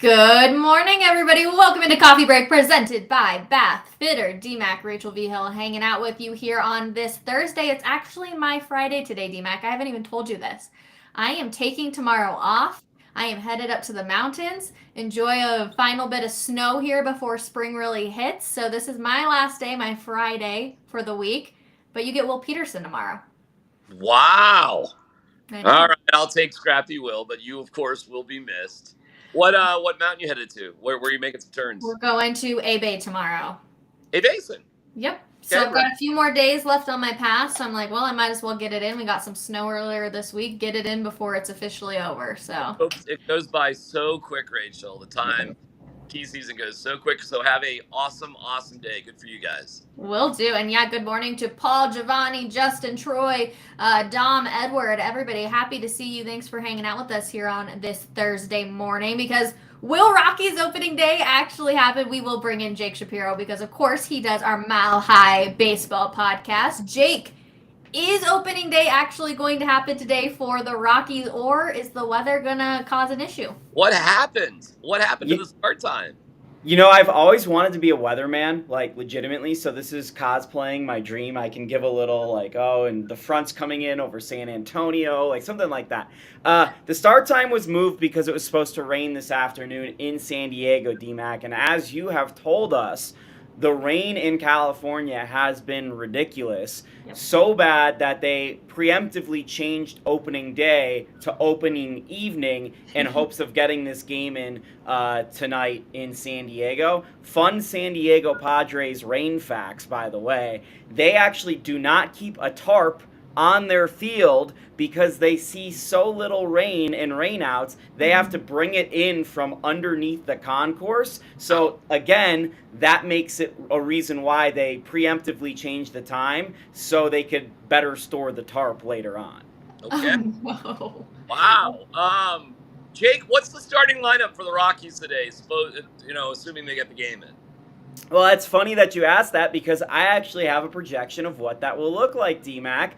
Good morning, everybody. Welcome into Coffee Break, presented by Bath Fitter. DMAC, Rachel V. Hill, hanging out with you here on this Thursday. It's actually my Friday today, DMAC. I haven't even told you this. I am taking tomorrow off. I am headed up to the mountains. Enjoy a final bit of snow here before spring really hits. So this is my last day, my Friday for the week. But you get Will Peterson tomorrow. Wow. All right, I'll take Scrappy Will, but you, of course, will be missed. What mountain you headed to? Where are you making some turns? We're going to A-Bay tomorrow. A Basin. Yep. So I've got a few more days left on my pass. So I'm like, well, I might as well get it in. We got some snow earlier this week. Get it in before it's officially over. So it goes by so quick, Rachel. The time key season goes so quick. So have a awesome day. Good for you guys. Will do. And yeah, good morning to Paul, Giovanni, Justin, Troy, Dom, Edward, everybody. Happy to see you. Thanks for hanging out with us here on this Thursday morning because will Rockies opening day actually happen? We will bring in Jake Shapiro because, of course, he does our Mile High Baseball podcast. Jake, is opening day actually going to happen today for the Rockies, or is the weather going to cause an issue? What happened? What happened to the start time? You know, I've always wanted to be a weatherman, like, legitimately, so this is cosplaying my dream. I can give a little, like, oh, and the front's coming in over San Antonio, like, something like that. The start time was moved because it was supposed to rain this afternoon in San Diego, DMAC, and as you have told us, the rain in California has been ridiculous. Yep. So bad that they preemptively changed opening day to opening evening in hopes of getting this game in tonight in San Diego. Fun San Diego Padres rain facts, by the way. They actually do not keep a tarp on their field because they see so little rain and rainouts, they have to bring it in from underneath the concourse. So again, that makes it a reason why they preemptively changed the time so they could better store the tarp later on. Okay. Oh, no. Wow. Jake, what's the starting lineup for the Rockies today? Assuming they get the game in. Well, it's funny that you asked that because I actually have a projection of what that will look like, DMAC.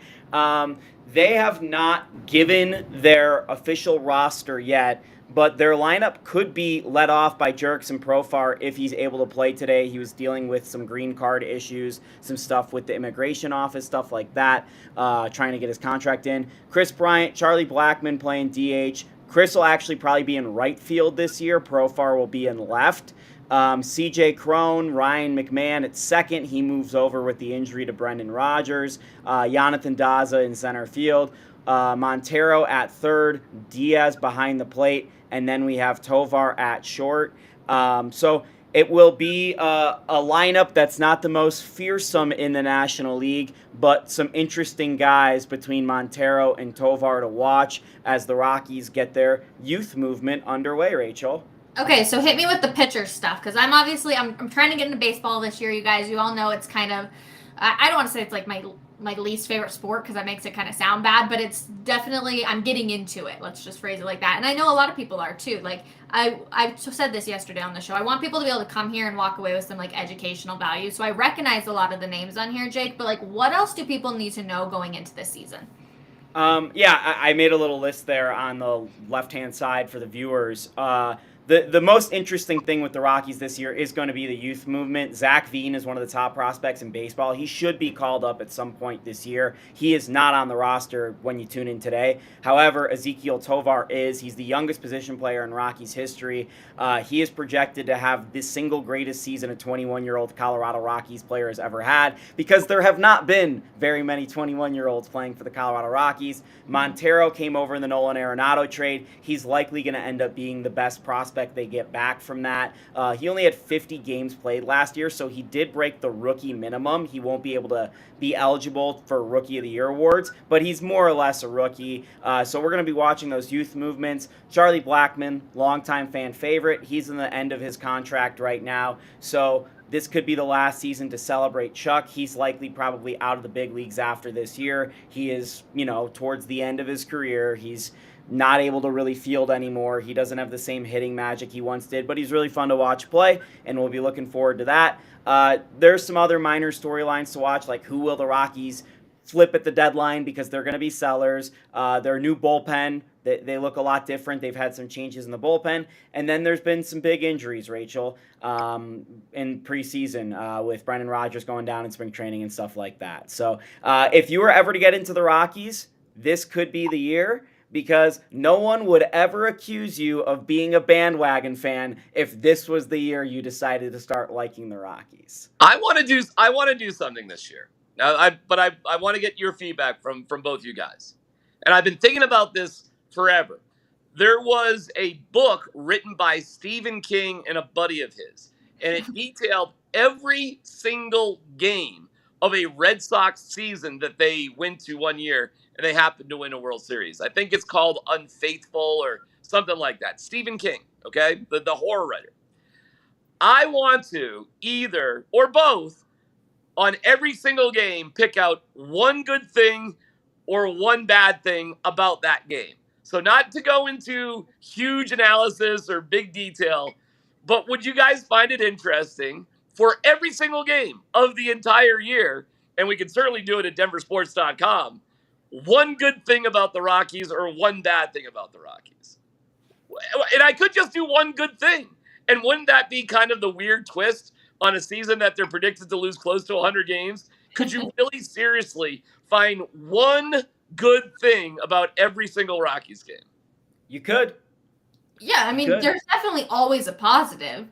They have not given their official roster yet, but their lineup could be led off by Jurickson Profar if he's able to play today. He was dealing with some green card issues, some stuff with the immigration office, stuff like that, trying to get his contract in. Chris Bryant, Charlie Blackmon playing DH. Chris will actually probably be in right field this year. Profar will be in left. CJ Crone, Ryan McMahon at second. He moves over with the injury to Brendan Rodgers. Jonathan Daza in center field. Montero at third. Diaz behind the plate. And then we have Tovar at short. So it will be a lineup that's not the most fearsome in the National League, but some interesting guys between Montero and Tovar to watch as the Rockies get their youth movement underway, Rachel. Okay, so hit me with the pitcher stuff, because I'm trying to get into baseball this year, you guys. You all know it's kind of, I don't want to say it's like my least favorite sport, because that makes it kind of sound bad, but it's definitely, I'm getting into it. Let's just phrase it like that. And I know a lot of people are, too. Like, I said this yesterday on the show. I want people to be able to come here and walk away with some, like, educational value. So I recognize a lot of the names on here, Jake, but, like, what else do people need to know going into this season? I made a little list there on the left-hand side for the viewers. The most interesting thing with the Rockies this year is going to be the youth movement. Zach Veen is one of the top prospects in baseball. He should be called up at some point this year. He is not on the roster when you tune in today. However, Ezequiel Tovar is. He's the youngest position player in Rockies history. He is projected to have the single greatest season a 21-year-old Colorado Rockies player has ever had because there have not been very many 21-year-olds playing for the Colorado Rockies. Montero came over in the Nolan Arenado trade. He's likely going to end up being the best prospect they get back from that. He only had 50 games played last year, so he did break the rookie minimum. He won't be able to be eligible for Rookie of the Year awards, but he's more or less a rookie. So we're going to be watching those youth movements. Charlie Blackmon, longtime fan favorite. He's in the end of his contract right now, so this could be the last season to celebrate Chuck. He's likely probably out of the big leagues after this year. He is, towards the end of his career. He's not able to really field anymore. He doesn't have the same hitting magic he once did, but he's really fun to watch play, and we'll be looking forward to that. There's some other minor storylines to watch, like who will the Rockies flip at the deadline because they're going to be sellers. Their new bullpen, they look a lot different. They've had some changes in the bullpen. And then there's been some big injuries, Rachel, in preseason with Brendan Rodgers going down in spring training and stuff like that. So if you were ever to get into the Rockies, this could be the year, because no one would ever accuse you of being a bandwagon fan if this was the year you decided to start liking the Rockies. I want to do something this year. But I want to get your feedback from both you guys. And I've been thinking about this forever. There was a book written by Stephen King and a buddy of his, and it detailed every single game of a Red Sox season that they went to one year, and they happened to win a World Series. I think it's called Unfaithful or something like that. Stephen King, okay? The horror writer. I want to either or both on every single game pick out one good thing or one bad thing about that game. So not to go into huge analysis or big detail, but would you guys find it interesting for every single game of the entire year, and we can certainly do it at denversports.com, one good thing about the Rockies or one bad thing about the Rockies? And I could just do one good thing. And wouldn't that be kind of the weird twist on a season that they're predicted to lose close to 100 games? Could you really seriously find one good thing about every single Rockies game? You could. Yeah, I mean, there's definitely always a positive.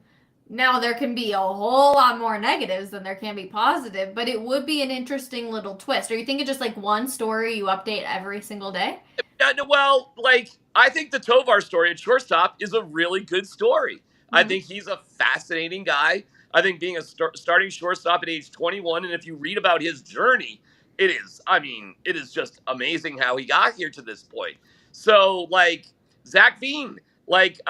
Now, there can be a whole lot more negatives than there can be positive, but it would be an interesting little twist. Are you thinking just like one story you update every single day? Well, like, I think the Tovar story at shortstop is a really good story. I think he's a fascinating guy. I think being a starting shortstop at age 21, and if you read about his journey, it is just amazing how he got here to this point. So, like, Zach Veen, like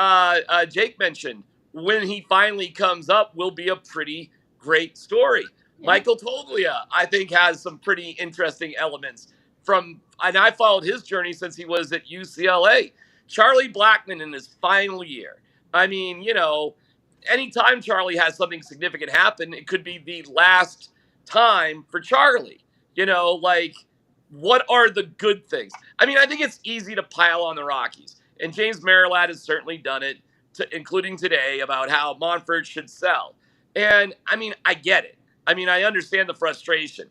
Jake mentioned, when he finally comes up, will be a pretty great story. Yeah. Michael Toglia, I think, has some pretty interesting elements and I followed his journey since he was at UCLA. Charlie Blackmon in his final year. I mean, anytime Charlie has something significant happen, it could be the last time for Charlie. Like, what are the good things? I mean, I think it's easy to pile on the Rockies. And James Merilatt has certainly done it, including today, about how Monfort should sell. And, I mean, I get it. I mean, I understand the frustration.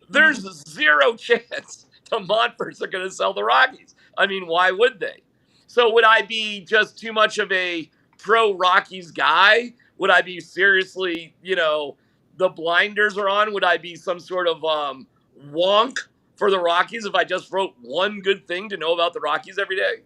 There's zero chance the Monforts are going to sell the Rockies. I mean, why would they? So would I be just too much of a pro-Rockies guy? Would I be seriously, the blinders are on? Would I be some sort of wonk for the Rockies if I just wrote one good thing to know about the Rockies every day?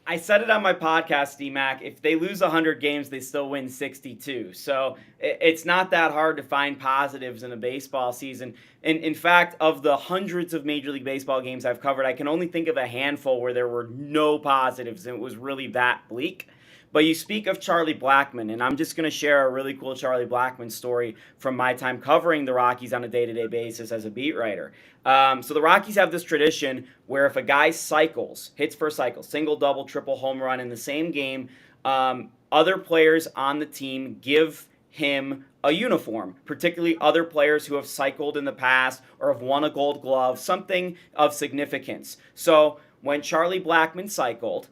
I said it on my podcast, D-Mac. If they lose 100 games, they still win 62. So it's not that hard to find positives in a baseball season. And in fact, of the hundreds of Major League Baseball games I've covered, I can only think of a handful where there were no positives and it was really that bleak. But you speak of Charlie Blackmon, and I'm just going to share a really cool Charlie Blackmon story from my time covering the Rockies on a day-to-day basis as a beat writer. So the Rockies have this tradition where if a guy hits for a cycle, single, double, triple, home run in the same game, other players on the team give him a uniform, particularly other players who have cycled in the past or have won a Gold Glove, something of significance. So when Charlie Blackmon cycled,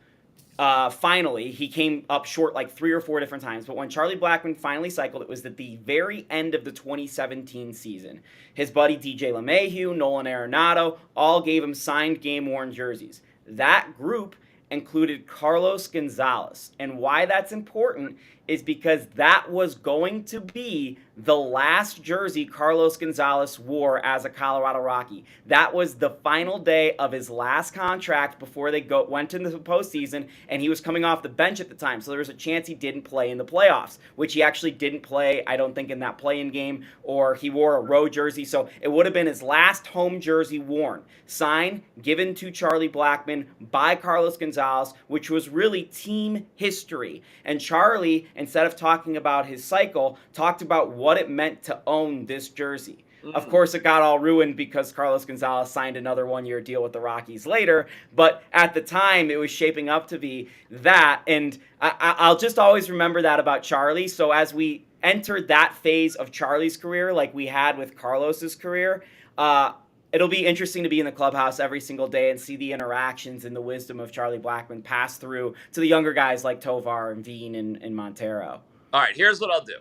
finally, he came up short like 3 or 4 different times, but when Charlie Blackmon finally cycled, it was at the very end of the 2017 season. His buddy DJ LeMahieu, Nolan Arenado, all gave him signed game-worn jerseys. That group included Carlos Gonzalez, and why that's important is because that was going to be the last jersey Carlos Gonzalez wore as a Colorado Rocky. That was the final day of his last contract before they went into the postseason, and he was coming off the bench at the time, so there was a chance he didn't play in the playoffs, which he actually didn't play, I don't think, in that play-in game, or he wore a road jersey, so it would have been his last home jersey worn. Signed, given to Charlie Blackmon by Carlos Gonzalez, which was really team history. And Charlie, instead of talking about his cycle, talked about what it meant to own this jersey. Of course, it got all ruined because Carlos Gonzalez signed another one-year deal with the Rockies later, but at the time, it was shaping up to be that, and I'll just always remember that about Charlie. So as we entered that phase of Charlie's career, like we had with Carlos's career, It'll be interesting to be in the clubhouse every single day and see the interactions and the wisdom of Charlie Blackmon pass through to the younger guys like Tovar and Veen and Montero. All right, here's what I'll do.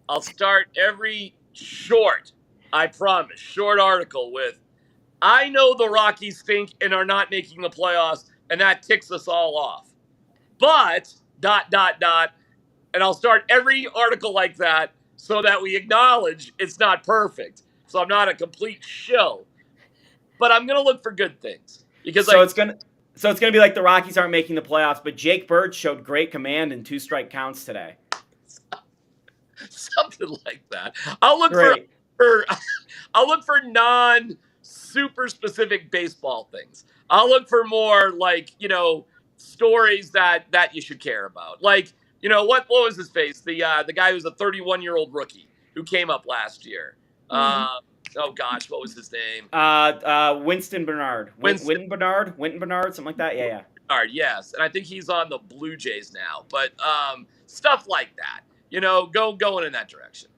I'll start every short article with, I know the Rockies stink and are not making the playoffs, and that ticks us all off. But, ... and I'll start every article like that so that we acknowledge it's not perfect. So I'm not a complete shill. But I'm going to look for good things. Because it's going to be like the Rockies aren't making the playoffs, but Jake Bird showed great command in 2 strike counts today. Something like that. I'll look for non super specific baseball things. I'll look for more like, stories that you should care about. Like, what was his face? The guy who's a 31-year-old rookie who came up last year. Oh gosh, what was his name? Winston Bernard. Winton Bernard, something like that. Yeah. Bernard, yes. And I think he's on the Blue Jays now. But stuff like that. Going in that direction.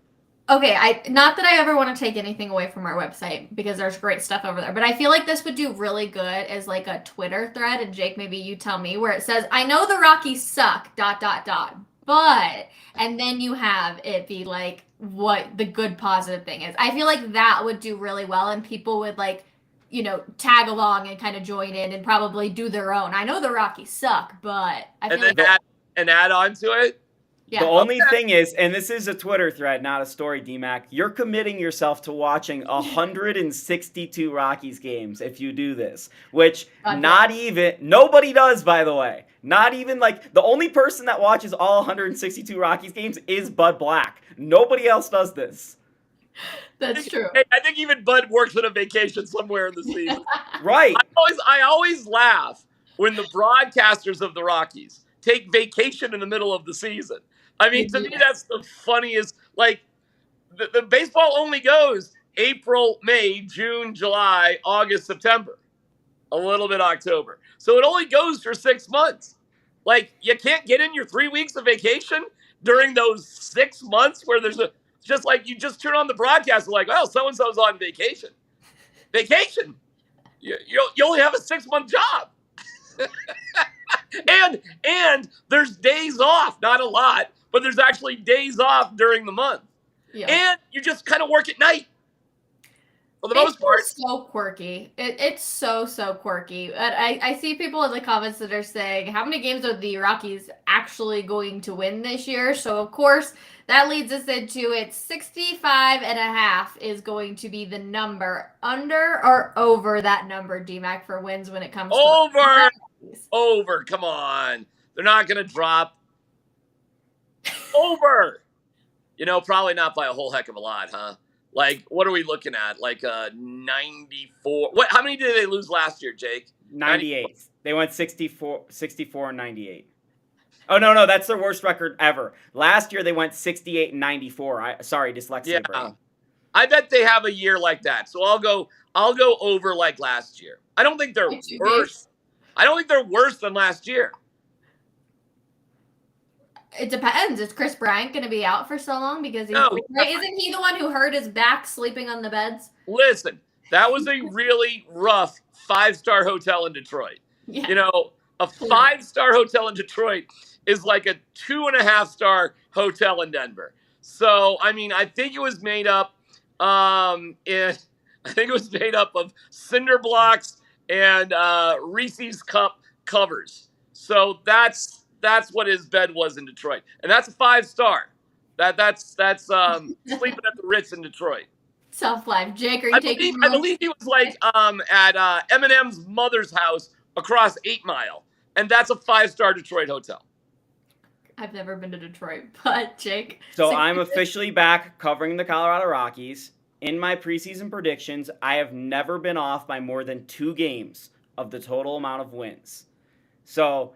Okay, not that I ever want to take anything away from our website because there's great stuff over there, but I feel like this would do really good as like a Twitter thread, and Jake, maybe you tell me, where it says, I know the Rockies suck, ... but, and then you have it be like what the good positive thing is. I feel like that would do really well, and people would like, tag along and kind of join in and probably do their own. I know the Rockies suck, but I feel add on to it. Yeah. The only thing is, and this is a Twitter thread, not a story, DMAC, you're committing yourself to watching 162 Rockies games if you do this, which nobody does, by the way. Not even like, the only person that watches all 162 Rockies games is Bud Black. Nobody else does this. That's true. I think even Bud works on a vacation somewhere in the season. Right. I always laugh when the broadcasters of the Rockies take vacation in the middle of the season. I mean, to me, that's the funniest. Like, the baseball only goes April, May, June, July, August, September, a little bit October. So it only goes for 6 months. Like, you can't get in your 3 weeks of vacation during those 6 months where there's just like you just turn on the broadcast and like, well, so-and-so's on vacation. Vacation? You only have a 6-month job. And there's days off, not a lot, but there's actually days off during the month. Yeah. And you just kind of work at night. For the most part. It's so quirky. It's so quirky. I see people in the comments that are saying, how many games are the Rockies actually going to win this year? So, of course, that leads us into it. 65.5 is going to be the number. Under or over that number, DMAC, for wins when it comes to over. Come on. They're not going to drop. Over. Probably not by a whole heck of a lot, huh? Like, what are we looking at? Like 94. How many did they lose last year, Jake? 98. 94? They went 64 and 98. Oh, no, that's their worst record ever. Last year they went 68 and 94. Sorry, dyslexia. Yeah. Brain. I bet they have a year like that. So I'll go over like last year. I don't think they're worse. I don't think they're worse than last year. It depends. Is Chris Bryant going to be out for so long? Because isn't he the one who hurt his back sleeping on the beds? Listen, that was a really rough 5-star hotel in Detroit. Yeah. A 5-star hotel in Detroit is like a 2.5-star hotel in Denver. So, I mean, I think it was made up. Of cinder blocks and Reese's Cup covers. So that's what his bed was in Detroit, and that's a 5-star. That's sleeping at the Ritz in Detroit. Tough life, Jake. Are you taking? I believe he was like at Eminem's mother's house across 8 Mile, and that's a 5-star Detroit hotel. I've never been to Detroit, but Jake. So I'm officially back covering the Colorado Rockies. In my preseason predictions, I have never been off by more than 2 games of the total amount of wins. So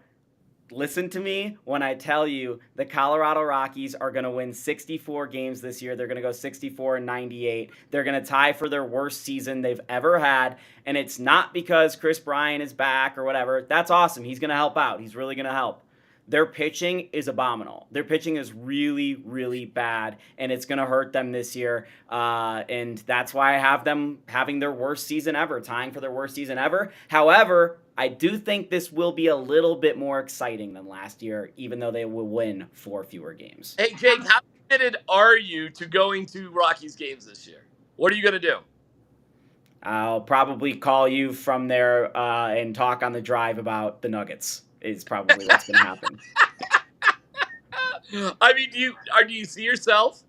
listen to me when I tell you the Colorado Rockies are going to win 64 games this year. They're going to go 64 and 98. They're going to tie for their worst season they've ever had. And it's not because Chris Bryant is back or whatever. That's awesome. He's going to help out. He's really going to help. their pitching is abominable. Their pitching is really, really bad, and it's going to hurt them this year. And that's why I have them having their worst season ever, tying for their worst season ever. However, I do think this will be a little bit more exciting than last year, even though they will win 4 fewer games. Hey, Jake, how committed are you to going to Rockies games this year? What are you going to do? I'll probably call you from there and talk on the drive about the Nuggets. Is probably what's going to happen. I mean, do you see yourself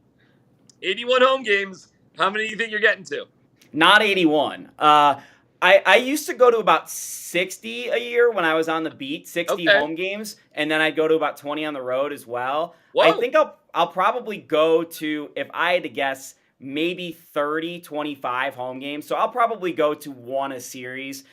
81 home games? How many do you think you're getting to? Not 81. I used to go to about 60 a year when I was on the beat, 60 home games, and then I'd go to about 20 on the road as well. Whoa. I think I'll probably go to, if I had to guess, maybe 30, 25 home games. So I'll probably go to 1 a series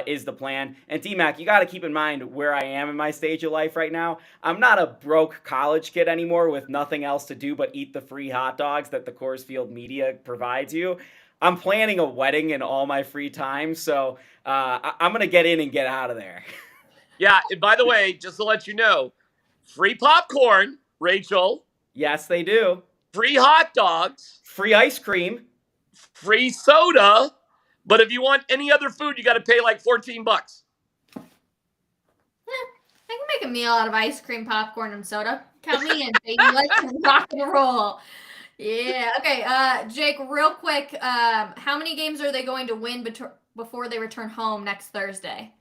is the plan. And D-Mac, you got to keep in mind where I am in my stage of life right now. I'm not a broke college kid anymore with nothing else to do but eat the free hot dogs that the Coors Field media provides you. I'm planning a wedding in all my free time, so I'm going to get in and get out of there. Yeah, and by the way, just to let you know, free popcorn, Rachel. Yes, they do. Free hot dogs. Free ice cream. Free soda. But if you want any other food, you got to pay like $14. I can make a meal out of ice cream, popcorn, and soda. Count me in, baby. Let's rock and roll. Yeah. Okay. Jake, real quick, how many games are they going to win before they return home next Thursday?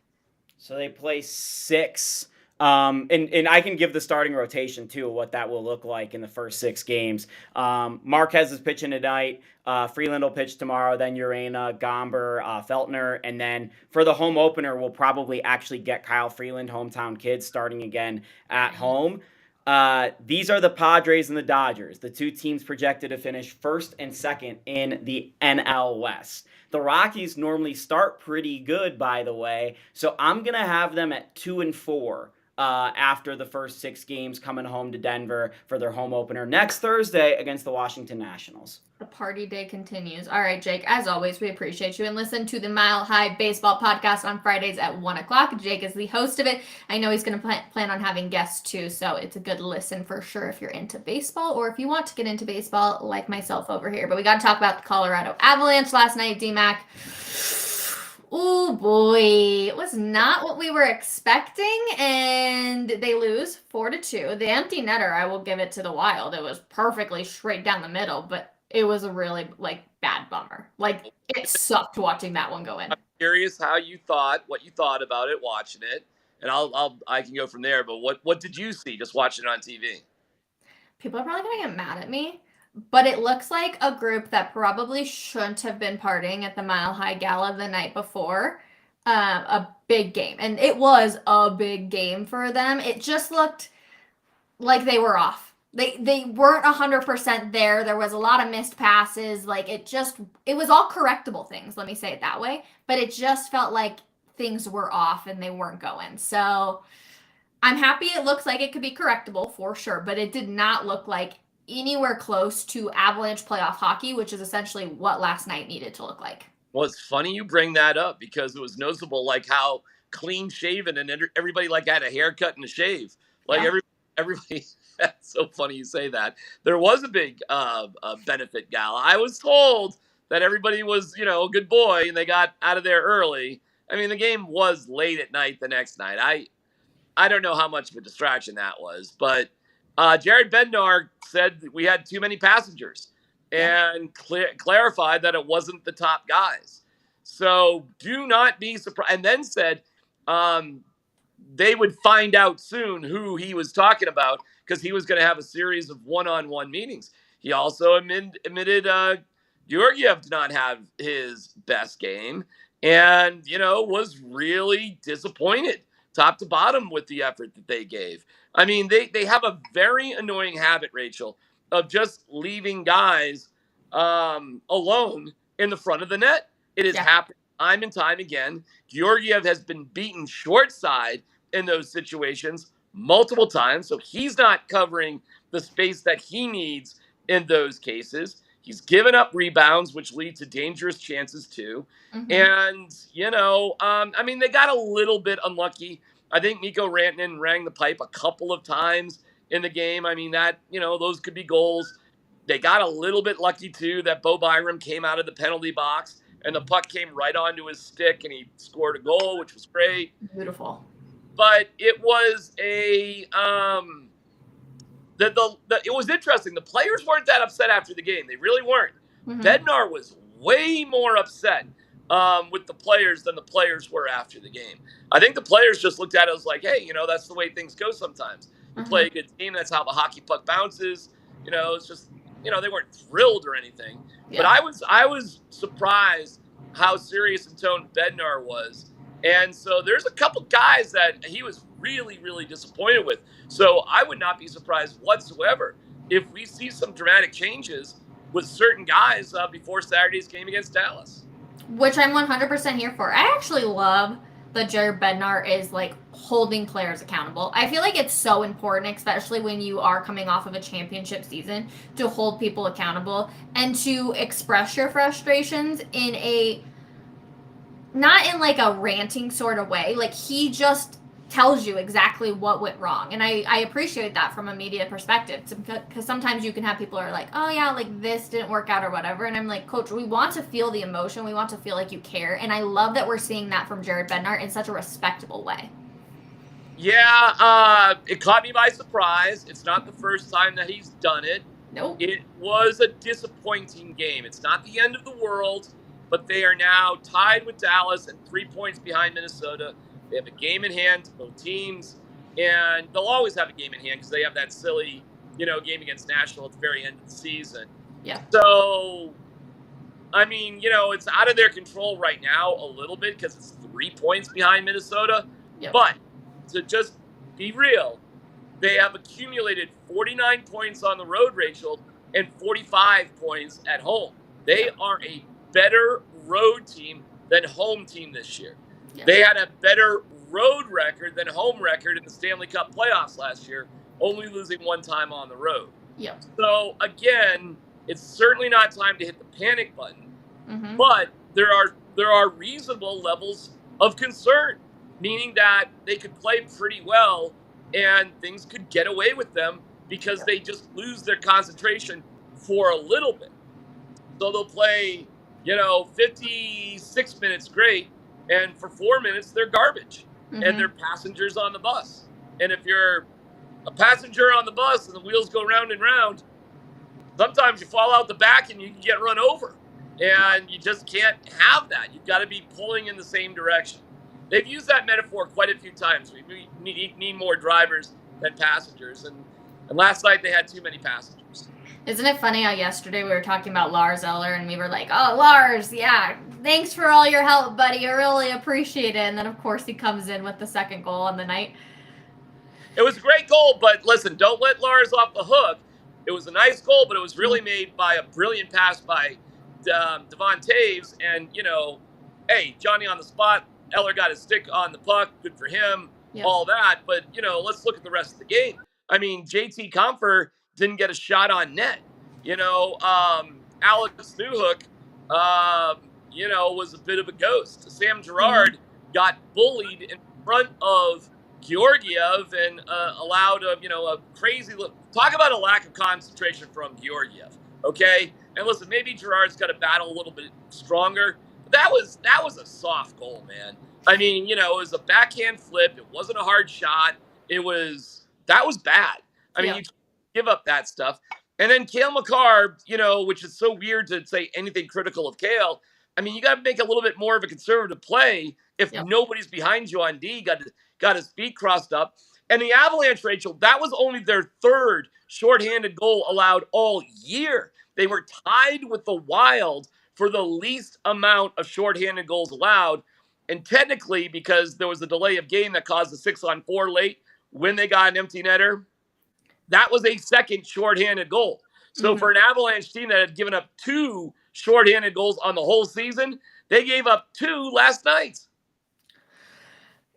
So they play 6. And I can give the starting rotation too, what that will look like in the first 6 games. Marquez is pitching tonight. Freeland will pitch tomorrow. Then Urena, Gomber, Feltner, and then for the home opener, we'll probably actually get Kyle Freeland, hometown kid, starting again at home. These are the Padres and the Dodgers, the 2 teams projected to finish first and second in the NL West. The Rockies normally start pretty good, by the way, so I'm going to have them at 2-4 after the first 6 games coming home to Denver for their home opener next Thursday against the Washington Nationals. The party day continues. All right, Jake, as always, we appreciate you. And listen to the Mile High Baseball podcast on Fridays at 1 o'clock. Jake is the host of it. I know he's going to plan on having guests too, so it's a good listen for sure if you're into baseball or if you want to get into baseball like myself over here. But we got to talk about the Colorado Avalanche last night, D-Mac. Oh boy, it was not what we were expecting, and they lose 4-2. The empty netter, I will give it to the Wild. It was perfectly straight down the middle, but it was a really bad bummer. It sucked watching that one go in. I'm curious what you thought about it, watching it, and I can go from there. But what did you see just watching it on TV? People are probably gonna get mad at me, but it looks like a group that probably shouldn't have been partying at the Mile High Gala the night before. A big game. And it was a big game for them. It just looked like they were off. They weren't 100% there. There was a lot of missed passes. It was all correctable things, let me say it that way. But it just felt like things were off and they weren't going. So I'm happy it looks like it could be correctable for sure. But it did not look like anywhere close to Avalanche playoff hockey, which is essentially what last night needed to look like. Well, it's funny you bring that up because it was noticeable how clean shaven and everybody had a haircut and a shave. Everybody, that's so funny you say that. There was a big benefit gala. I was told that everybody was, a good boy and they got out of there early. I mean, the game was late at night the next night. I don't know how much of a distraction that was, but Jared Bednar said we had too many passengers and clarified that it wasn't the top guys. So do not be surprised. And then said they would find out soon who he was talking about because he was going to have a series of one-on-one meetings. He also admitted Georgiev did not have his best game and, was really disappointed top to bottom with the effort that they gave. I mean, they have a very annoying habit, Rachel, of just leaving guys alone in the front of the net. It has happened time and time again. Georgiev has been beaten short side in those situations multiple times, so he's not covering the space that he needs in those cases. He's given up rebounds, which lead to dangerous chances too. Mm-hmm. And, they got a little bit unlucky. I think Mikko Rantanen rang the pipe a couple of times in the game. I mean, that, those could be goals. They got a little bit lucky, too, that Bo Byram came out of the penalty box and the puck came right onto his stick and he scored a goal, which was great. Beautiful. But it was it was interesting. The players weren't that upset after the game. They really weren't. Mm-hmm. Bednar was way more upset with the players than the players were after the game. I think the players just looked at it as like, hey, that's the way things go sometimes. You play a good team. That's how the hockey puck bounces. It's just, they weren't thrilled or anything. Yeah. But I was surprised how serious in tone Bednar was. And so there's a couple guys that he was really, really disappointed with. So I would not be surprised whatsoever if we see some dramatic changes with certain guys before Saturday's game against Dallas. Which I'm 100% here for. I actually love that Jared Bednar is like holding players accountable. I feel like it's so important, especially when you are coming off of a championship season, to hold people accountable and to express your frustrations not in like a ranting sort of way. Like, he just tells you exactly what went wrong. And I appreciate that from a media perspective, because sometimes you can have people who are like, oh yeah, like this didn't work out or whatever. And I'm like, Coach, we want to feel the emotion. We want to feel like you care. And I love that we're seeing that from Jared Bednar in such a respectable way. Yeah, it caught me by surprise. It's not the first time that he's done it. Nope. It was a disappointing game. It's not the end of the world, but they are now tied with Dallas and 3 points behind Minnesota. They have a game in hand to both teams, and they'll always have a game in hand because they have that silly, game against Nashville at the very end of the season. Yeah. So, I mean, it's out of their control right now a little bit because it's 3 points behind Minnesota. Yep. But to just be real, they have accumulated 49 points on the road, Rachel, and 45 points at home. They are a better road team than home team this year. Yeah. They had a better road record than home record in the Stanley Cup playoffs last year, only losing one time on the road. Yep. So, again, it's certainly not time to hit the panic button, mm-hmm. but there are reasonable levels of concern, meaning that they could play pretty well and things could get away with them because they just lose their concentration for a little bit. So they'll play, 56 minutes great, and for 4 minutes they're garbage, mm-hmm. and they're passengers on the bus. And if you're a passenger on the bus and the wheels go round and round, sometimes you fall out the back and you can get run over. And you just can't have that. You've got to be pulling in the same direction. They've used that metaphor quite a few times. We need more drivers than passengers. And last night they had too many passengers. Isn't it funny how yesterday we were talking about Lars Eller and we were like, oh, Lars, yeah, thanks for all your help, buddy. I really appreciate it. And then, of course, he comes in with the second goal on the night. It was a great goal, but listen, don't let Lars off the hook. It was a nice goal, but it was really made by a brilliant pass by Devon Taves. And, hey, Johnny on the spot. Eller got his stick on the puck. Good for him. Yep. All that. But, let's look at the rest of the game. I mean, JT Compher didn't get a shot on net. Alex Newhook, was a bit of a ghost. Sam Girard got bullied in front of Georgiev and allowed a crazy look. Talk about a lack of concentration from Georgiev, okay? And listen, maybe Girard's got to battle a little bit stronger. But that was a soft goal, man. I mean, it was a backhand flip. It wasn't a hard shot. That was bad. I mean, you give up that stuff. And then Cale Makar, which is so weird to say anything critical of Cale. I mean, you got to make a little bit more of a conservative play if nobody's behind you on D, got his feet crossed up. And the Avalanche, Rachel, that was only their third shorthanded goal allowed all year. They were tied with the Wild for the least amount of shorthanded goals allowed. And technically, because there was a delay of game that caused the 6-on-4 late when they got an empty netter, that was a second shorthanded goal. So for an Avalanche team that had given up 2 shorthanded goals on the whole season, they gave up 2 last night.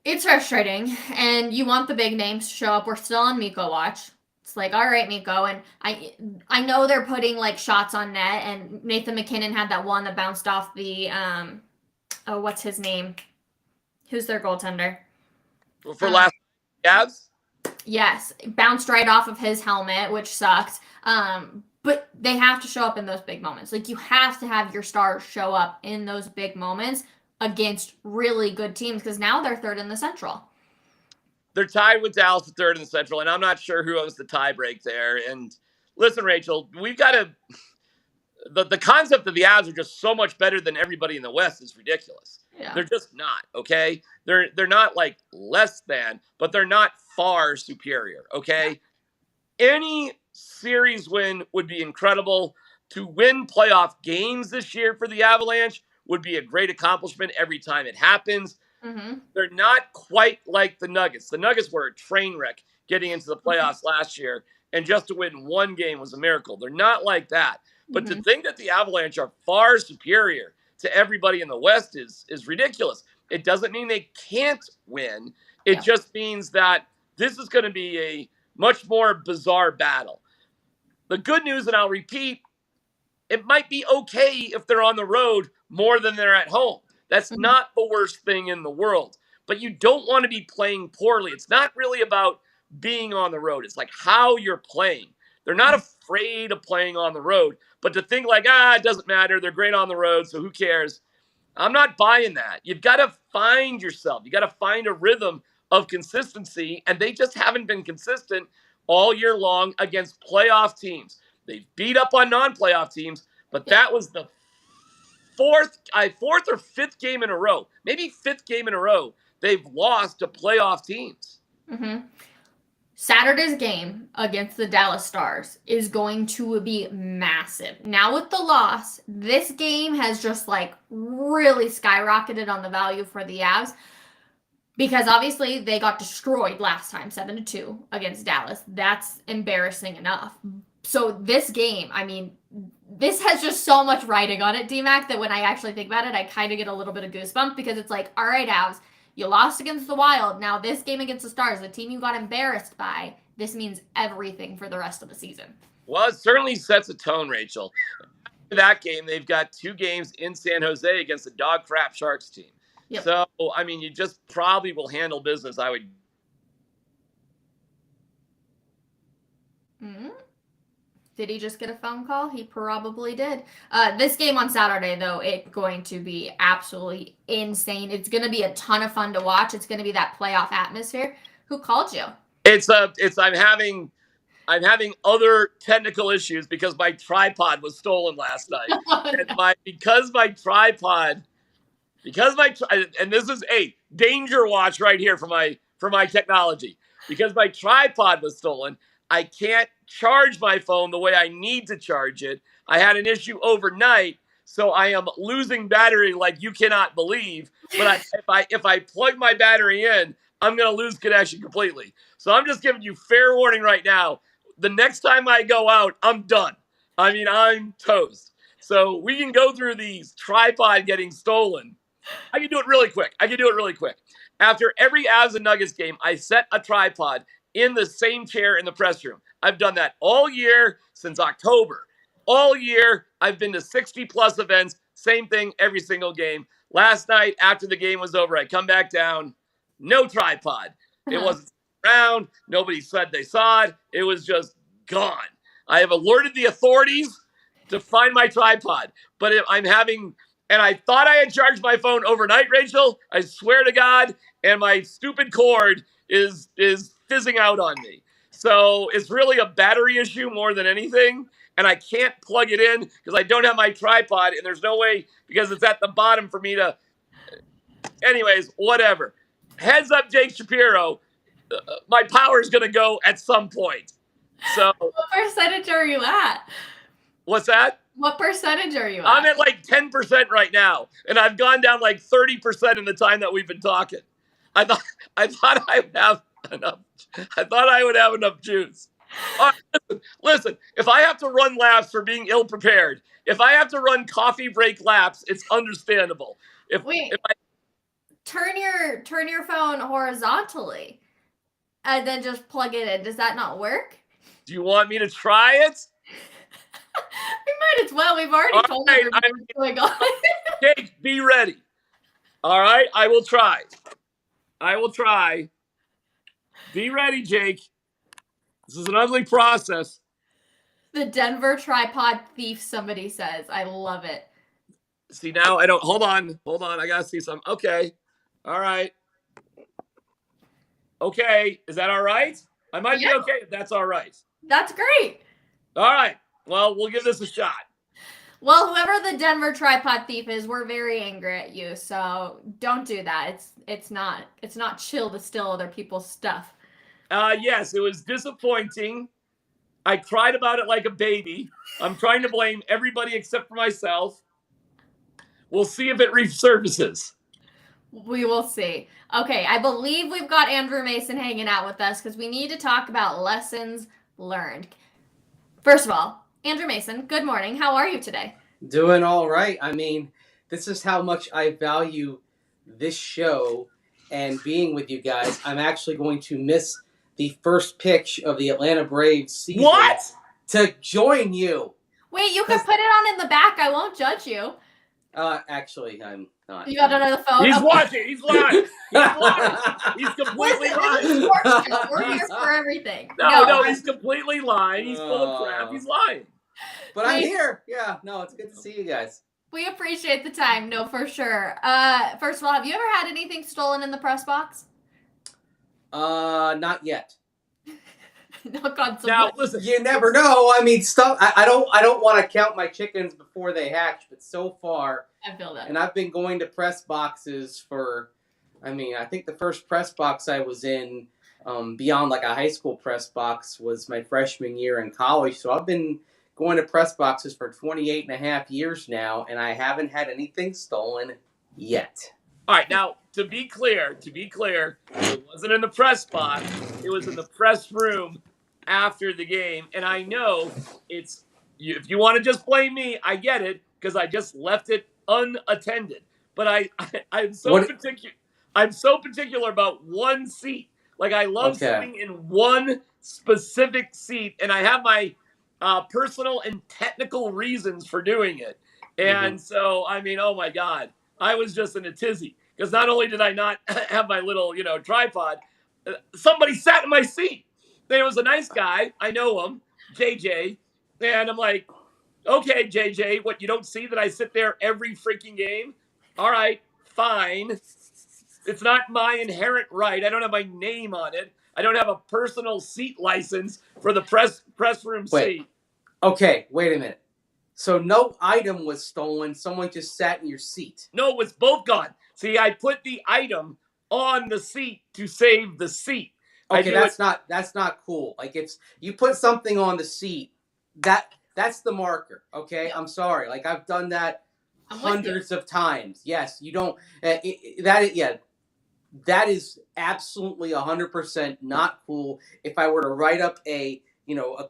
It's frustrating, and you want the big names to show up. We're still on Mikko watch. It's like, all right, Mikko, and I know they're putting like shots on net, and Nathan McKinnon had that one that bounced off the what's his name? Who's their goaltender? for last Avs? Yes, bounced right off of his helmet, which sucks. But they have to show up in those big moments. Like, you have to have your stars show up in those big moments against really good teams, because now they're third in the Central. They're tied with Dallas at third in the Central, and I'm not sure who owns the tie break there. And listen, Rachel, we've got to the concept of the Avs are just so much better than everybody in the West is ridiculous. Yeah. They're just not, okay? They're not like less than, but they're not far superior, okay? Any series win would be incredible. To win playoff games this year for the Avalanche would be a great accomplishment every time it happens. Mm-hmm. They're not quite like the Nuggets. The Nuggets were a train wreck getting into the playoffs last year, and just to win one game was a miracle. They're not like that. But to think that the Avalanche are far superior to everybody in the West is ridiculous. It doesn't mean they can't win. It just means that this is going to be a much more bizarre battle. The good news, and I'll repeat, it might be okay if they're on the road more than they're at home. That's not the worst thing in the world. But you don't want to be playing poorly. It's not really about being on the road. It's like how you're playing. They're not afraid of playing on the road. But to think like, it doesn't matter. They're great on the road, so who cares? I'm not buying that. You've got to find yourself. You got to find a rhythm of consistency, and they just haven't been consistent all year long against playoff teams. They've beat up on non-playoff teams, but that was the fourth or fifth game in a row, maybe fifth game in a row, they've lost to playoff teams. Mm-hmm. Saturday's game against the Dallas Stars is going to be massive. Now with the loss, this game has just like really skyrocketed on the value for the Avs, because obviously they got destroyed last time, 7-2 against Dallas. That's embarrassing enough. So this game, I mean, this has just so much writing on it, D-Mac, that when I actually think about it, I kind of get a little bit of goosebumps, because it's like, all right, Avs, you lost against the Wild. Now this game against the Stars, the team you got embarrassed by, this means everything for the rest of the season. Well, it certainly sets a tone, Rachel. After that game, they've got 2 games in San Jose against the dog crap Sharks team. Yep. So, I mean, you just probably will handle business, I would. Mm-hmm. Did he just get a phone call? He probably did. This game on Saturday, though, it's going to be absolutely insane. It's going to be a ton of fun to watch. It's going to be that playoff atmosphere. Who called you? I'm having other technical issues because my tripod was stolen last night. And this is a danger watch right here for my technology. Because my tripod was stolen, I can't charge my phone the way I need to charge it. I had an issue overnight, so I am losing battery like you cannot believe. But if I plug my battery in, I'm going to lose connection completely. So I'm just giving you fair warning right now. The next time I go out, I'm done. I mean, I'm toast. So we can go through these tripod getting stolen. I can do it really quick. After every Avs and Nuggets game, I set a tripod in the same chair in the press room. I've done that all year since October. All year, I've been to 60-plus events. Same thing every single game. Last night, after the game was over, I come back down. No tripod. It wasn't around. Nobody said they saw it. It was just gone. I have alerted the authorities to find my tripod. But and I thought I had charged my phone overnight, Rachel. I swear to God. And my stupid cord is fizzing out on me. So it's really a battery issue more than anything. And I can't plug it in because I don't have my tripod. And there's no way, because it's at the bottom for me to. Anyways, whatever. Heads up, Jake Shapiro. My power is going to go at some point. So. What percentage are you at? What's that? What percentage are you at? I'm at like 10% right now. And I've gone down like 30% in the time that we've been talking. I thought I would have enough. I thought I would have enough juice. All right, listen, if I have to run laps for being ill-prepared, if I have to run coffee break laps, it's understandable. Turn your phone horizontally and then just plug it in. Does that not work? Do you want me to try it? We might as well. We've already told everybody what's going on. Jake, be ready. All right, I will try. Be ready, Jake. This is an ugly process. The Denver tripod thief, somebody says. I love it. See, now I don't. Hold on. I got to see some. Okay. All right. Okay. Is that all right? I might be okay if that's all right. That's great. All right. Well, we'll give this a shot. Well, whoever the Denver tripod thief is, we're very angry at you. So don't do that. It's not chill to steal other people's stuff. Yes, it was disappointing. I cried about it like a baby. I'm trying to blame everybody except for myself. We'll see if it resurfaces. We will see. Okay, I believe we've got Andrew Mason hanging out with us because we need to talk about lessons learned. First of all, Andrew Mason, good morning. How are you today? Doing all right. I mean, this is how much I value this show and being with you guys. I'm actually going to miss the first pitch of the Atlanta Braves season. What? To join you. Wait, you can put it on in the back. I won't judge you. Actually, I'm not. You got it on the phone? He's Okay. watching. He's lying. He's lying. He's completely Listen, this is lying. sports show. We're here for everything. No, he's completely lying. He's full of crap. He's lying. But I'm here. Yeah, no, it's good to see you guys. We appreciate the time. No, for sure. First of all, have you ever had anything stolen in the press box? Not yet. Knock on some Now, wood. listen. You never know. I mean, stuff. I don't want to count my chickens before they hatch, but so far, I feel that. and I've been going to press boxes for. I mean, I think the first press box I was in, beyond like a high school press box, was my freshman year in college. So I've been going to press boxes for 28 and a half years now, and I haven't had anything stolen yet. All right, now, to be clear, it wasn't in the press box. It was in the press room after the game. And I know if you want to just blame me, I get it, because I just left it unattended. But I'm so particular about one seat. Like, I love sitting in one specific seat, and I have my personal and technical reasons for doing it. And so, I mean, oh my God, I was just in a tizzy. Because not only did I not have my little, tripod, somebody sat in my seat. There was a nice guy. I know him, JJ. And I'm like, okay, JJ, what, you don't see that I sit there every freaking game? All right, fine. It's not my inherent right. I don't have my name on it. I don't have a personal seat license for the press room seat. Okay, wait a minute. So no item was stolen. Someone just sat in your seat. No, it was both gone. See, I put the item on the seat to save the seat. Okay, that's not cool. Like, it's you put something on the seat, that's the marker. Okay, I'm sorry. Like, I've done that hundreds of times. Yes, you don't. That is absolutely 100% not cool. If I were to write up a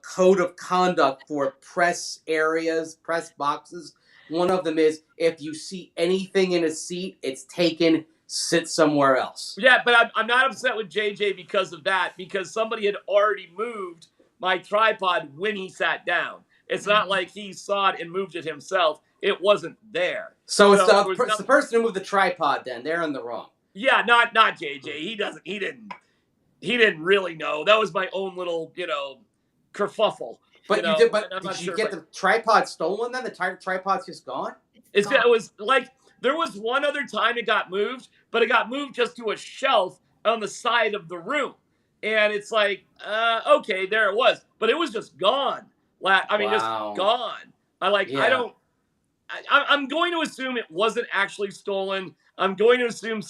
code of conduct for press areas, press boxes, one of them is if you see anything in a seat, it's taken. Sit somewhere else. Yeah, but I'm not upset with JJ because of that, because somebody had already moved my tripod when he sat down. It's not like he saw it and moved it himself. It wasn't there. So it's the person who moved the tripod. Then they're in the wrong. Yeah, not JJ. He didn't really know. That was my own little kerfuffle. But did you get the tripod stolen? Then the tripod's just gone. It was like. There was one other time it got moved, but it got moved just to a shelf on the side of the room. And it's like, okay, there it was. But it was just gone. I mean, just gone. I'm going to assume it wasn't actually stolen. I'm going to assume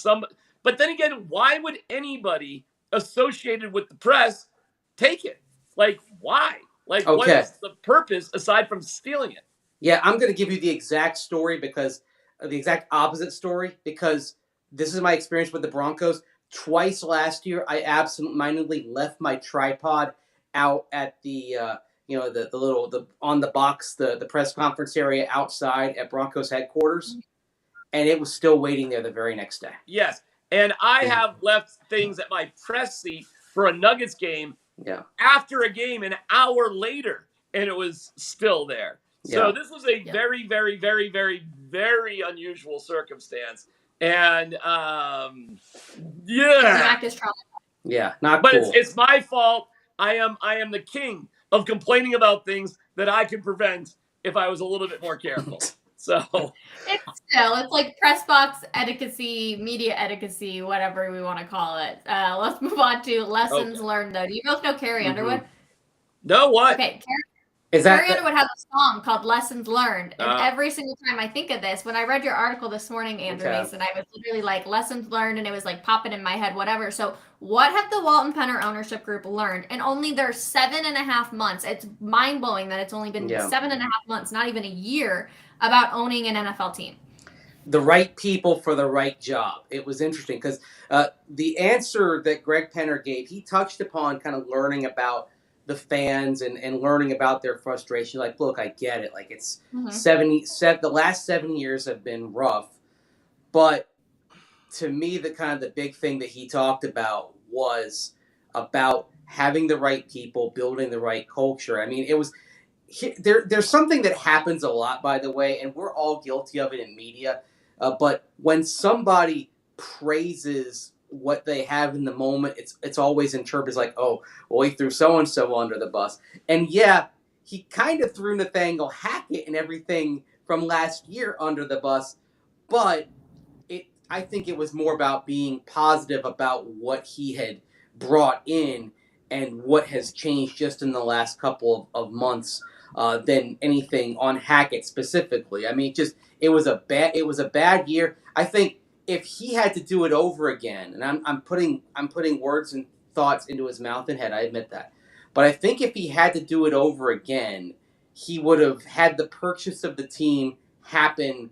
but then again, why would anybody associated with the press take it? Like, why? Like, what is the purpose aside from stealing it? Yeah, I'm going to give you the exact story the exact opposite story, because this is my experience with the Broncos. Twice last year, I absentmindedly left my tripod out at the on the box, the press conference area outside at Broncos headquarters, and it was still waiting there the very next day. Yes, and I have left things at my press seat for a Nuggets game. Yeah. After a game, an hour later, and it was still there. So this was a very, very, very, very, very unusual circumstance. And, Zach is trying. Yeah, not But cool. it's my fault. I am the king of complaining about things that I could prevent if I was a little bit more careful. So it's like press box etiquette, media etiquette, whatever we want to call it. Let's move on to lessons learned, though. Do you both know Carrie Underwood? No, what? Okay, Is Carrie that Underwood has a song called Lessons Learned. And every single time I think of this, when I read your article this morning, Andrew Mason, I was literally like, lessons learned, and it was like popping in my head, whatever. So what have the Walton Penner ownership group learned in only their 7.5 months? It's mind-blowing that it's only been 7.5 months, not even a year, about owning an NFL team. the right people for the right job? It was interesting because the answer that Greg Penner gave, he touched upon kind of learning about the fans and learning about their frustration. Like, look, I get it. Like, it's the last 7 years have been rough. But to me, the big thing that he talked about was about having the right people, building the right culture. I mean, it was there's something that happens a lot, by the way, and we're all guilty of it in media. But when somebody praises what they have in the moment, it's always interpreted as like, oh, well, he threw so-and-so under the bus. And yeah, he kind of threw Nathaniel Hackett and everything from last year under the bus, but I think it was more about being positive about what he had brought in and what has changed just in the last couple of months than anything on Hackett specifically. I mean, it was a bad year. I think if he had to do it over again, and I'm putting words and thoughts into his mouth and head, I admit that, but I think if he had to do it over again, he would have had the purchase of the team happen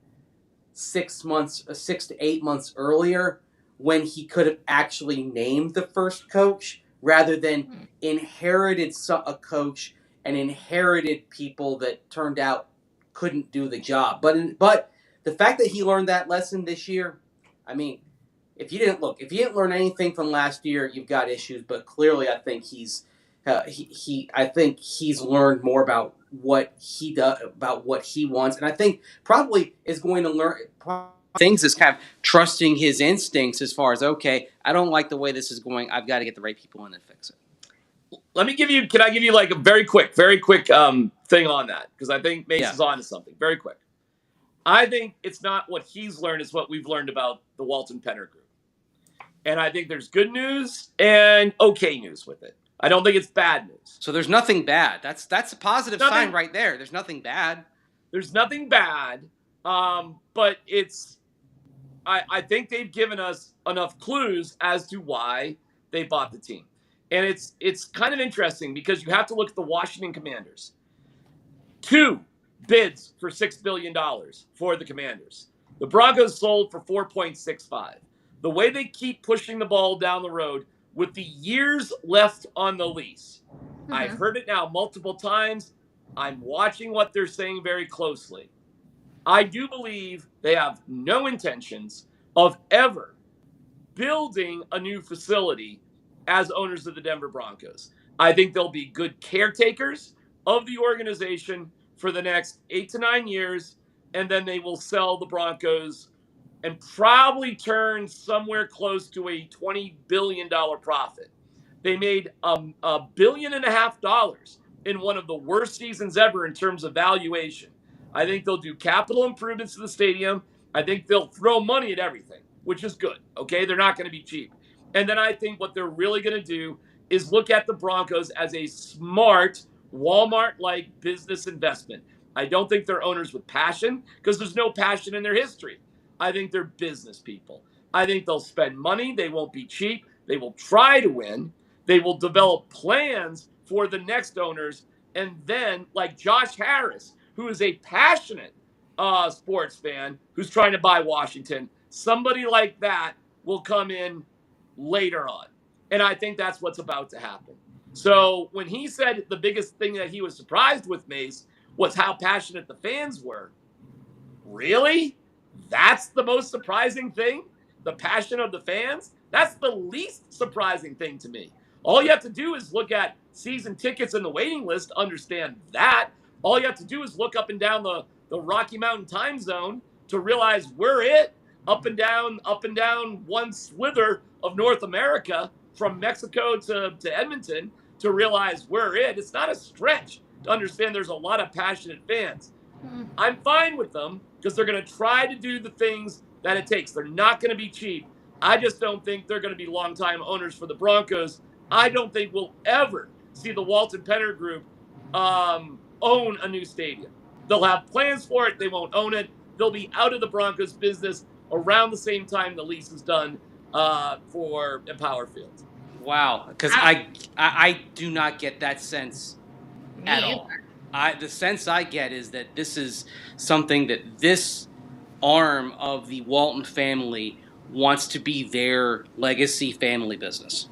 6 to 8 months earlier, when he could have actually named the first coach rather than inherited a coach and inherited people that turned out couldn't do the job. But the fact that he learned that lesson this year, I mean, if you didn't learn anything from last year, you've got issues. But clearly, I think I think he's learned more about what he does, about what he wants, and I think probably is going to learn things is kind of trusting his instincts as far as, okay, I don't like the way this is going. I've got to get the right people in and fix it. Can I give you like a very quick thing on that? Because I think Mason's on to something. Very quick. I think it's not what he's learned, it's what we've learned about the Walton Penner Group. And I think there's good news and okay news with it. I don't think it's bad news. So there's nothing bad. That's a positive sign right there. There's nothing bad. There's nothing bad, but I think they've given us enough clues as to why they bought the team. And it's kind of interesting because you have to look at the Washington Commanders. 2 bids for $6 billion for the Commanders. The Broncos sold for 4.65. The way they keep pushing the ball down the road with the years left on the lease, I've heard it now multiple times. I'm watching what they're saying very closely. I do believe they have no intentions of ever building a new facility as owners of the Denver Broncos. I think they'll be good caretakers of the organization for the next 8 to 9 years, and then they will sell the Broncos and probably turn somewhere close to a $20 billion profit. They made $1.5 billion in one of the worst seasons ever in terms of valuation. I think they'll do capital improvements to the stadium. I think they'll throw money at everything, which is good. Okay, they're not going to be cheap. And then I think what they're really going to do is look at the Broncos as a smart Walmart-like business investment. I don't think they're owners with passion because there's no passion in their history. I think they're business people. I think they'll spend money. They won't be cheap. They will try to win. They will develop plans for the next owners. And then, like Josh Harris, who is a passionate sports fan who's trying to buy Washington, somebody like that will come in later on. And I think that's what's about to happen. So when he said the biggest thing that he was surprised with, Mace, was how passionate the fans were. Really? That's the most surprising thing? The passion of the fans? That's the least surprising thing to me. All you have to do is look at season tickets in the waiting list to understand that. All you have to do is look up and down the Rocky Mountain time zone to realize we're it. Up and down one slither of North America. from Mexico to Edmonton to realize we're it. It's not a stretch to understand there's a lot of passionate fans. I'm fine with them because they're going to try to do the things that it takes. They're not going to be cheap. I just don't think they're going to be longtime owners for the Broncos. I don't think we'll ever see the Walton Penner Group own a new stadium. They'll have plans for it. They won't own it. They'll be out of the Broncos business around the same time the lease is done for Empower Field. Wow, because I do not get that sense at all. The sense I get is that this is something that this arm of the Walton family wants to be their legacy family business.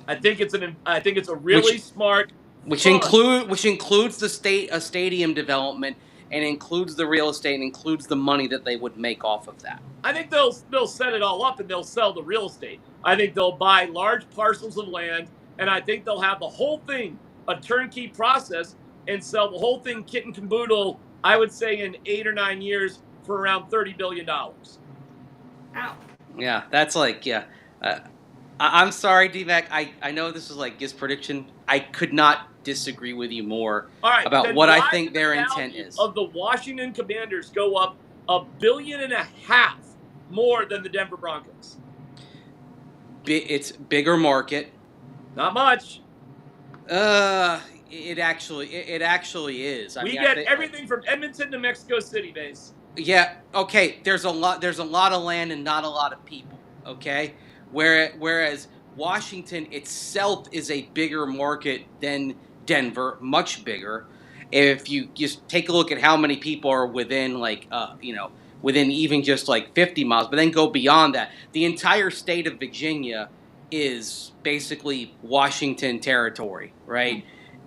I think it's a really smart, which includes the stadium development and includes the real estate and includes the money that they would make off of that. I think they'll set it all up and they'll sell the real estate. I think they'll buy large parcels of land, and I think they'll have the whole thing a turnkey process and sell the whole thing kit and caboodle, I would say in 8 or 9 years for around $30 billion. Ow. Yeah, that's like, yeah. I'm sorry, D-Mac. I know this is like Giz's prediction. I could not disagree with you more about what I think their intent is. Of the Washington Commanders go up $1.5 billion more than the Denver Broncos. It's bigger market. Not much. It actually is. We get everything from Edmonton to Mexico City, base. Yeah. Okay. There's a lot of land and not a lot of people. Okay. Whereas Washington itself is a bigger market than Denver, much bigger. If you just take a look at how many people are within, within even just like 50 miles, but then go beyond that, the entire state of Virginia is basically Washington territory, right?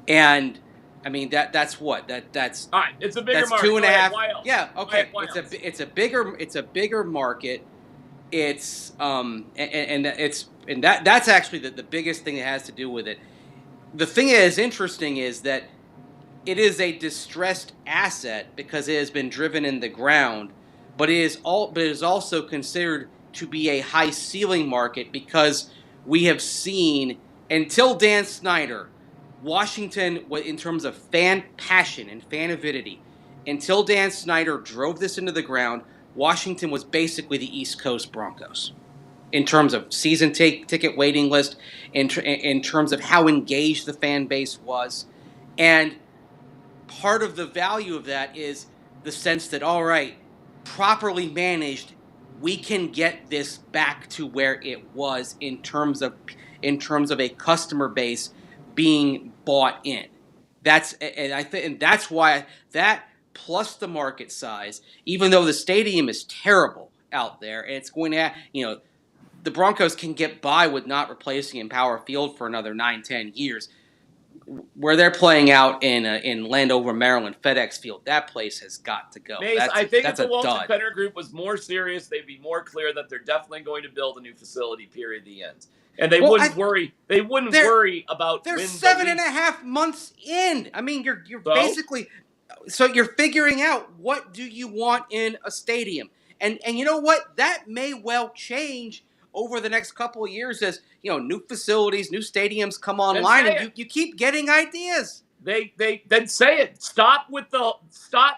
And I mean that's what that's all right. It's a bigger that's market. 2.5. Yeah, okay. It's a bigger market. It's that's actually the biggest thing that has to do with it. The thing that is interesting is that it is a distressed asset because it has been driven in the ground, but it is also considered to be a high ceiling market because we have seen until Dan Snyder, Washington, in terms of fan passion and fan avidity, until Dan Snyder drove this into the ground, Washington was basically the East Coast Broncos in terms of season ticket waiting list, in terms of how engaged the fan base was. And part of the value of that is the sense that, all right, properly managed, we can get this back to where it was in terms of a customer base being bought in. That's why that plus the market size, even though the stadium is terrible out there, and it's going to, the Broncos can get by with not replacing Empower Field for another 9-10 years. Where they're playing out in Landover, Maryland, FedEx Field, that place has got to go. Mace, I think if the Walton Penner Group was more serious, they'd be more clear that they're definitely going to build a new facility, period, the end. And they wouldn't worry. They wouldn't worry about. They're 7.5 months in. I mean, you're basically. So you're figuring out what do you want in a stadium, and you know what, that may well change over the next couple of years as new facilities, new stadiums come online, and you keep getting ideas. They then say it. Stop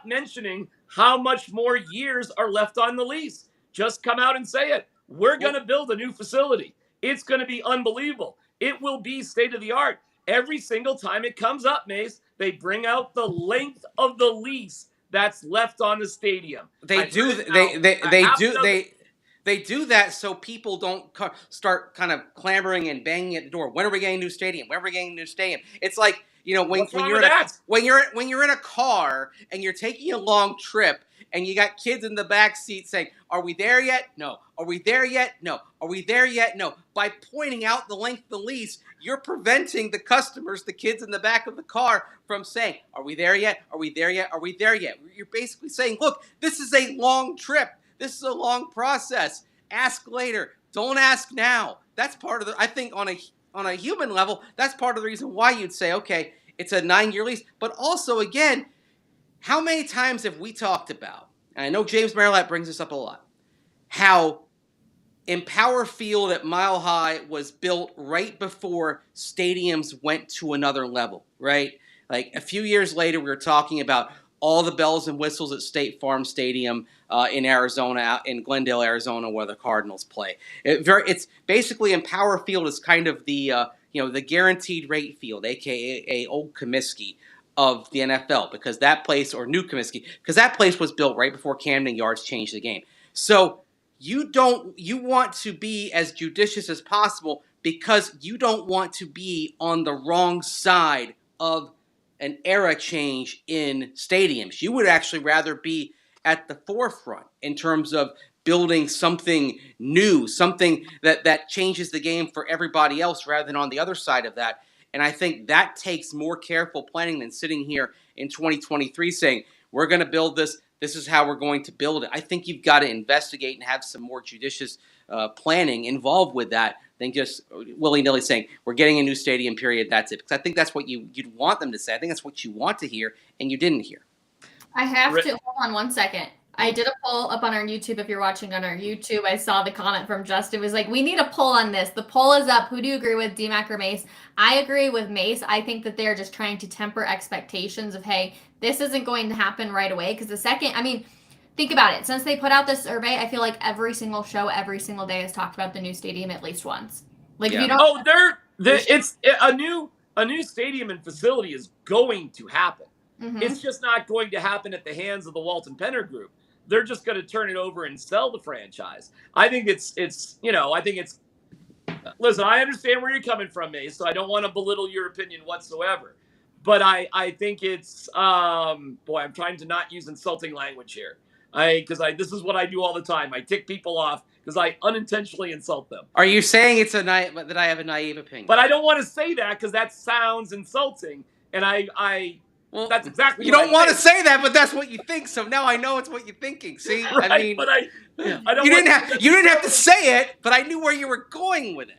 mentioning how much more years are left on the lease. Just come out and say it. We're going to build a new facility. It's going to be unbelievable. It will be state of the art. Every single time it comes up, Mace, they bring out the length of the lease that's left on the stadium. They do that so people don't start kind of clamoring and banging at the door. When are we getting a new stadium? When are we getting a new stadium? It's like, when you're in a car and you're taking a long trip and you got kids in the back seat saying, "Are we there yet? No. Are we there yet? No. Are we there yet? No." By pointing out the length of the lease, you're preventing the customers, the kids in the back of the car, from saying, "Are we there yet? Are we there yet? Are we there yet?" You're basically saying, "Look, this is a long trip. This is a long process. Ask later. Don't ask now." That's part of I think on a human level, that's part of the reason why you'd say, okay, it's a 9-year lease. But also, again, how many times have we talked about, and I know James Marilat brings this up a lot, how Empower Field at Mile High was built right before stadiums went to another level, right? Like a few years later, we were talking about all the bells and whistles at State Farm Stadium in Arizona, in Glendale, Arizona, where the Cardinals play. It's basically Empower Field is kind of the the guaranteed rate field, aka Old Comiskey of the NFL, because that place, or New Comiskey, because that place was built right before Camden Yards changed the game. So you want to be as judicious as possible because you don't want to be on the wrong side of an era change in stadiums. You would actually rather be at the forefront in terms of building something new, something that changes the game for everybody else rather than on the other side of that. And I think that takes more careful planning than sitting here in 2023 saying, we're going to build this. This is how we're going to build it. I think you've got to investigate and have some more judicious planning involved with that than just willy-nilly saying, we're getting a new stadium, period, that's it. Because I think that's what you'd want them to say. I think that's what you want to hear, and you didn't hear. I have to, hold on one second. I did a poll up on our YouTube. If you're watching on our YouTube, I saw the comment from Justin. It was like, we need a poll on this. The poll is up. Who do you agree with, DMAC or Mace? I agree with Mace. I think that they're just trying to temper expectations of, hey, this isn't going to happen right away. Because the second, I mean, think about it. Since they put out this survey, I feel like every single show, every single day has talked about the new stadium at least once. Like, if you don't. It's a new stadium and facility is going to happen. Mm-hmm. It's just not going to happen at the hands of the Walton Penner Group. They're just going to turn it over and sell the franchise. I think it's listen, I understand where you're coming from, Mace, so I don't want to belittle your opinion whatsoever. But I think it's, I'm trying to not use insulting language here. Because this is what I do all the time. I tick people off because I unintentionally insult them. Are you saying that I have a naive opinion? But I don't want to say that because that sounds insulting. And well, that's exactly you don't want to say that, but that's what you think. So now I know it's what you're thinking. See, right, I mean, but I don't. You didn't have to say it, but I knew where you were going with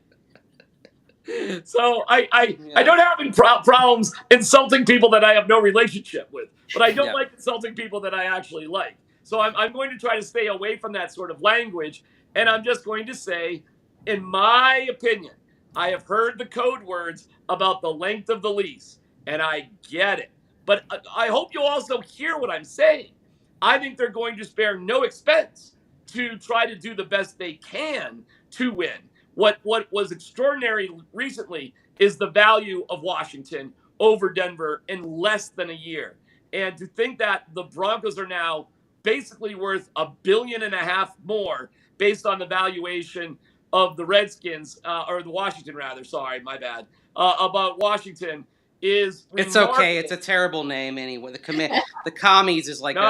it. So I don't have any problems insulting people that I have no relationship with, but I don't like insulting people that I actually like. So I'm going to try to stay away from that sort of language, and I'm just going to say, in my opinion, I have heard the code words about the length of the lease, and I get it. But I hope you'll also hear what I'm saying. I think they're going to spare no expense to try to do the best they can to win. What was extraordinary recently is the value of Washington over Denver in less than a year. And to think that the Broncos are now basically worth $1.5 billion more based on the valuation of the Redskins, or the Washington rather, sorry, my bad, about Washington is it's remarkable. Okay. It's a terrible name anyway. The commies is like, no,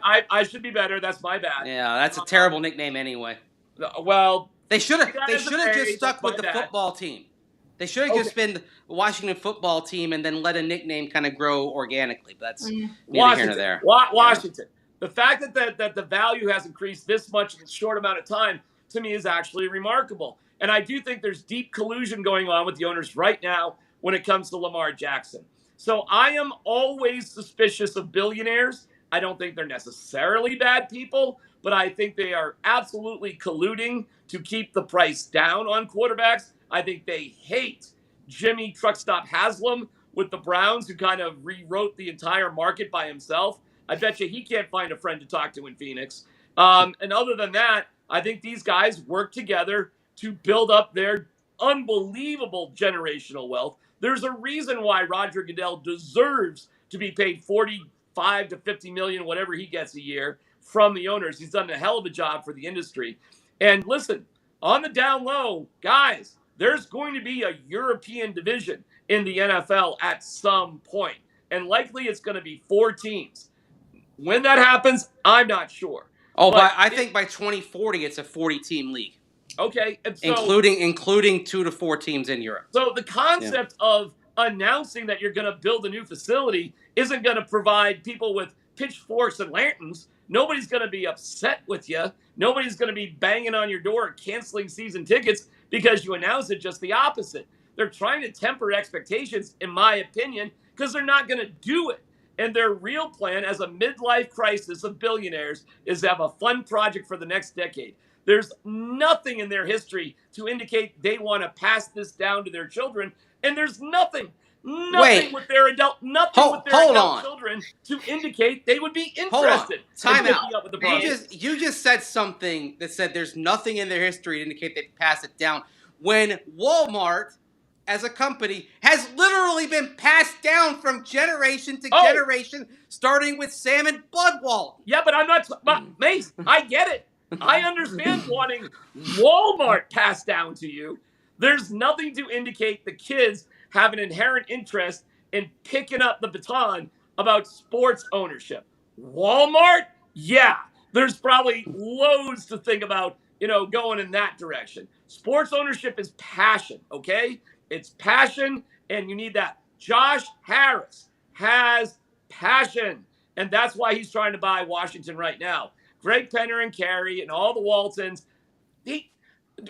I should be better. That's my bad. Yeah, that's a terrible nickname anyway. Well, they should have just stuck with the football team. They should have just been the Washington football team and then let a nickname kind of grow organically. But that's neither here nor there. Washington. The fact that the value has increased this much in a short amount of time, to me, is actually remarkable. And I do think there's deep collusion going on with the owners right now when it comes to Lamar Jackson. So I am always suspicious of billionaires. I don't think they're necessarily bad people, but I think they are absolutely colluding to keep the price down on quarterbacks. I think they hate Jimmy Truckstop Haslam with the Browns, who kind of rewrote the entire market by himself. I bet you he can't find a friend to talk to in Phoenix. And other than that, I think these guys work together to build up their unbelievable generational wealth. There's a reason why Roger Goodell deserves to be paid $45 to $50 million, whatever he gets a year, from the owners. He's done a hell of a job for the industry. And listen, on the down low, guys, there's going to be a European division in the NFL at some point. And likely it's going to be 4 teams. When that happens, I'm not sure. But I think by 2040, it's a 40-team league. Okay. And so, including 2 to 4 teams in Europe. So the concept of announcing that you're going to build a new facility isn't going to provide people with pitchforks and lanterns. Nobody's going to be upset with you. Nobody's going to be banging on your door canceling season tickets because you announce it. Just the opposite. They're trying to temper expectations, in my opinion, because they're not going to do it. And their real plan as a midlife crisis of billionaires is to have a fun project for the next decade. There's nothing in their history to indicate they want to pass this down to their children, and there's nothing with their adult children to indicate they would be interested in picking up with the Broncos. You just said something that said there's nothing in their history to indicate they'd pass it down, when Walmart as a company has literally been passed down from generation to generation, starting with Sam and Bloodwall. Yeah, but I'm not, Mace, I get it. I understand wanting Walmart passed down to you. There's nothing to indicate the kids have an inherent interest in picking up the baton about sports ownership. Walmart? Yeah, there's probably loads to think about, going in that direction. Sports ownership is passion, okay? It's passion, and you need that. Josh Harris has passion, and that's why he's trying to buy Washington right now. Greg Penner and Carey and all the Waltons.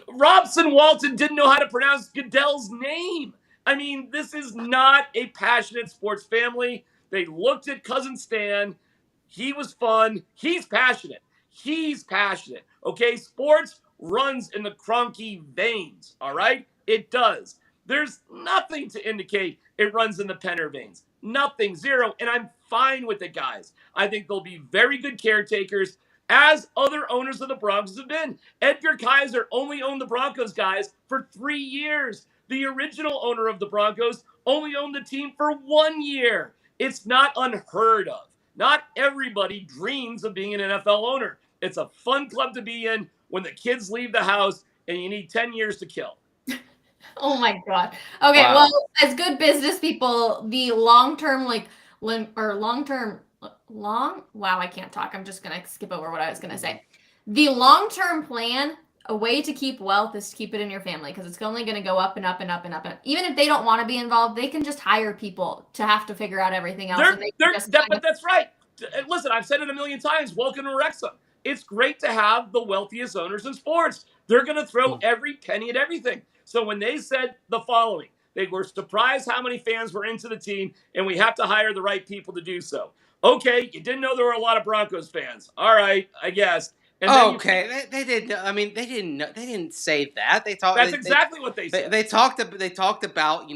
Robson Walton didn't know how to pronounce Goodell's name. I mean, this is not a passionate sports family. They looked at Cousin Stan. He was fun. He's passionate. Okay, sports runs in the Kroenke veins, all right? It does. There's nothing to indicate it runs in the Penner veins. Nothing, zero. And I'm fine with it, guys. I think they'll be very good caretakers, as other owners of the Broncos have been. Edgar Kaiser only owned the Broncos, guys, for 3 years. The original owner of the Broncos only owned the team for 1 year. It's not unheard of. Not everybody dreams of being an NFL owner. It's a fun club to be in when the kids leave the house and you need 10 years to kill. Oh my God. Okay, wow. Well, as good business people, the long-term, wow, I can't talk. I'm just going to skip over what I was going to say. The long-term plan, a way to keep wealth is to keep it in your family, because it's only going to go up and up and up and up. And even if they don't want to be involved, they can just hire people to have to figure out everything else. But that's right. Listen, I've said it a million times. Welcome to Wrexham. It's great to have the wealthiest owners in sports. They're going to throw every penny at everything. So when they said the following, they were surprised how many fans were into the team, and we have to hire the right people to do so. Okay, you didn't know there were a lot of Broncos fans. All right, I guess. And they didn't. I mean, they didn't say that. They talked. That's exactly what they said. They talked about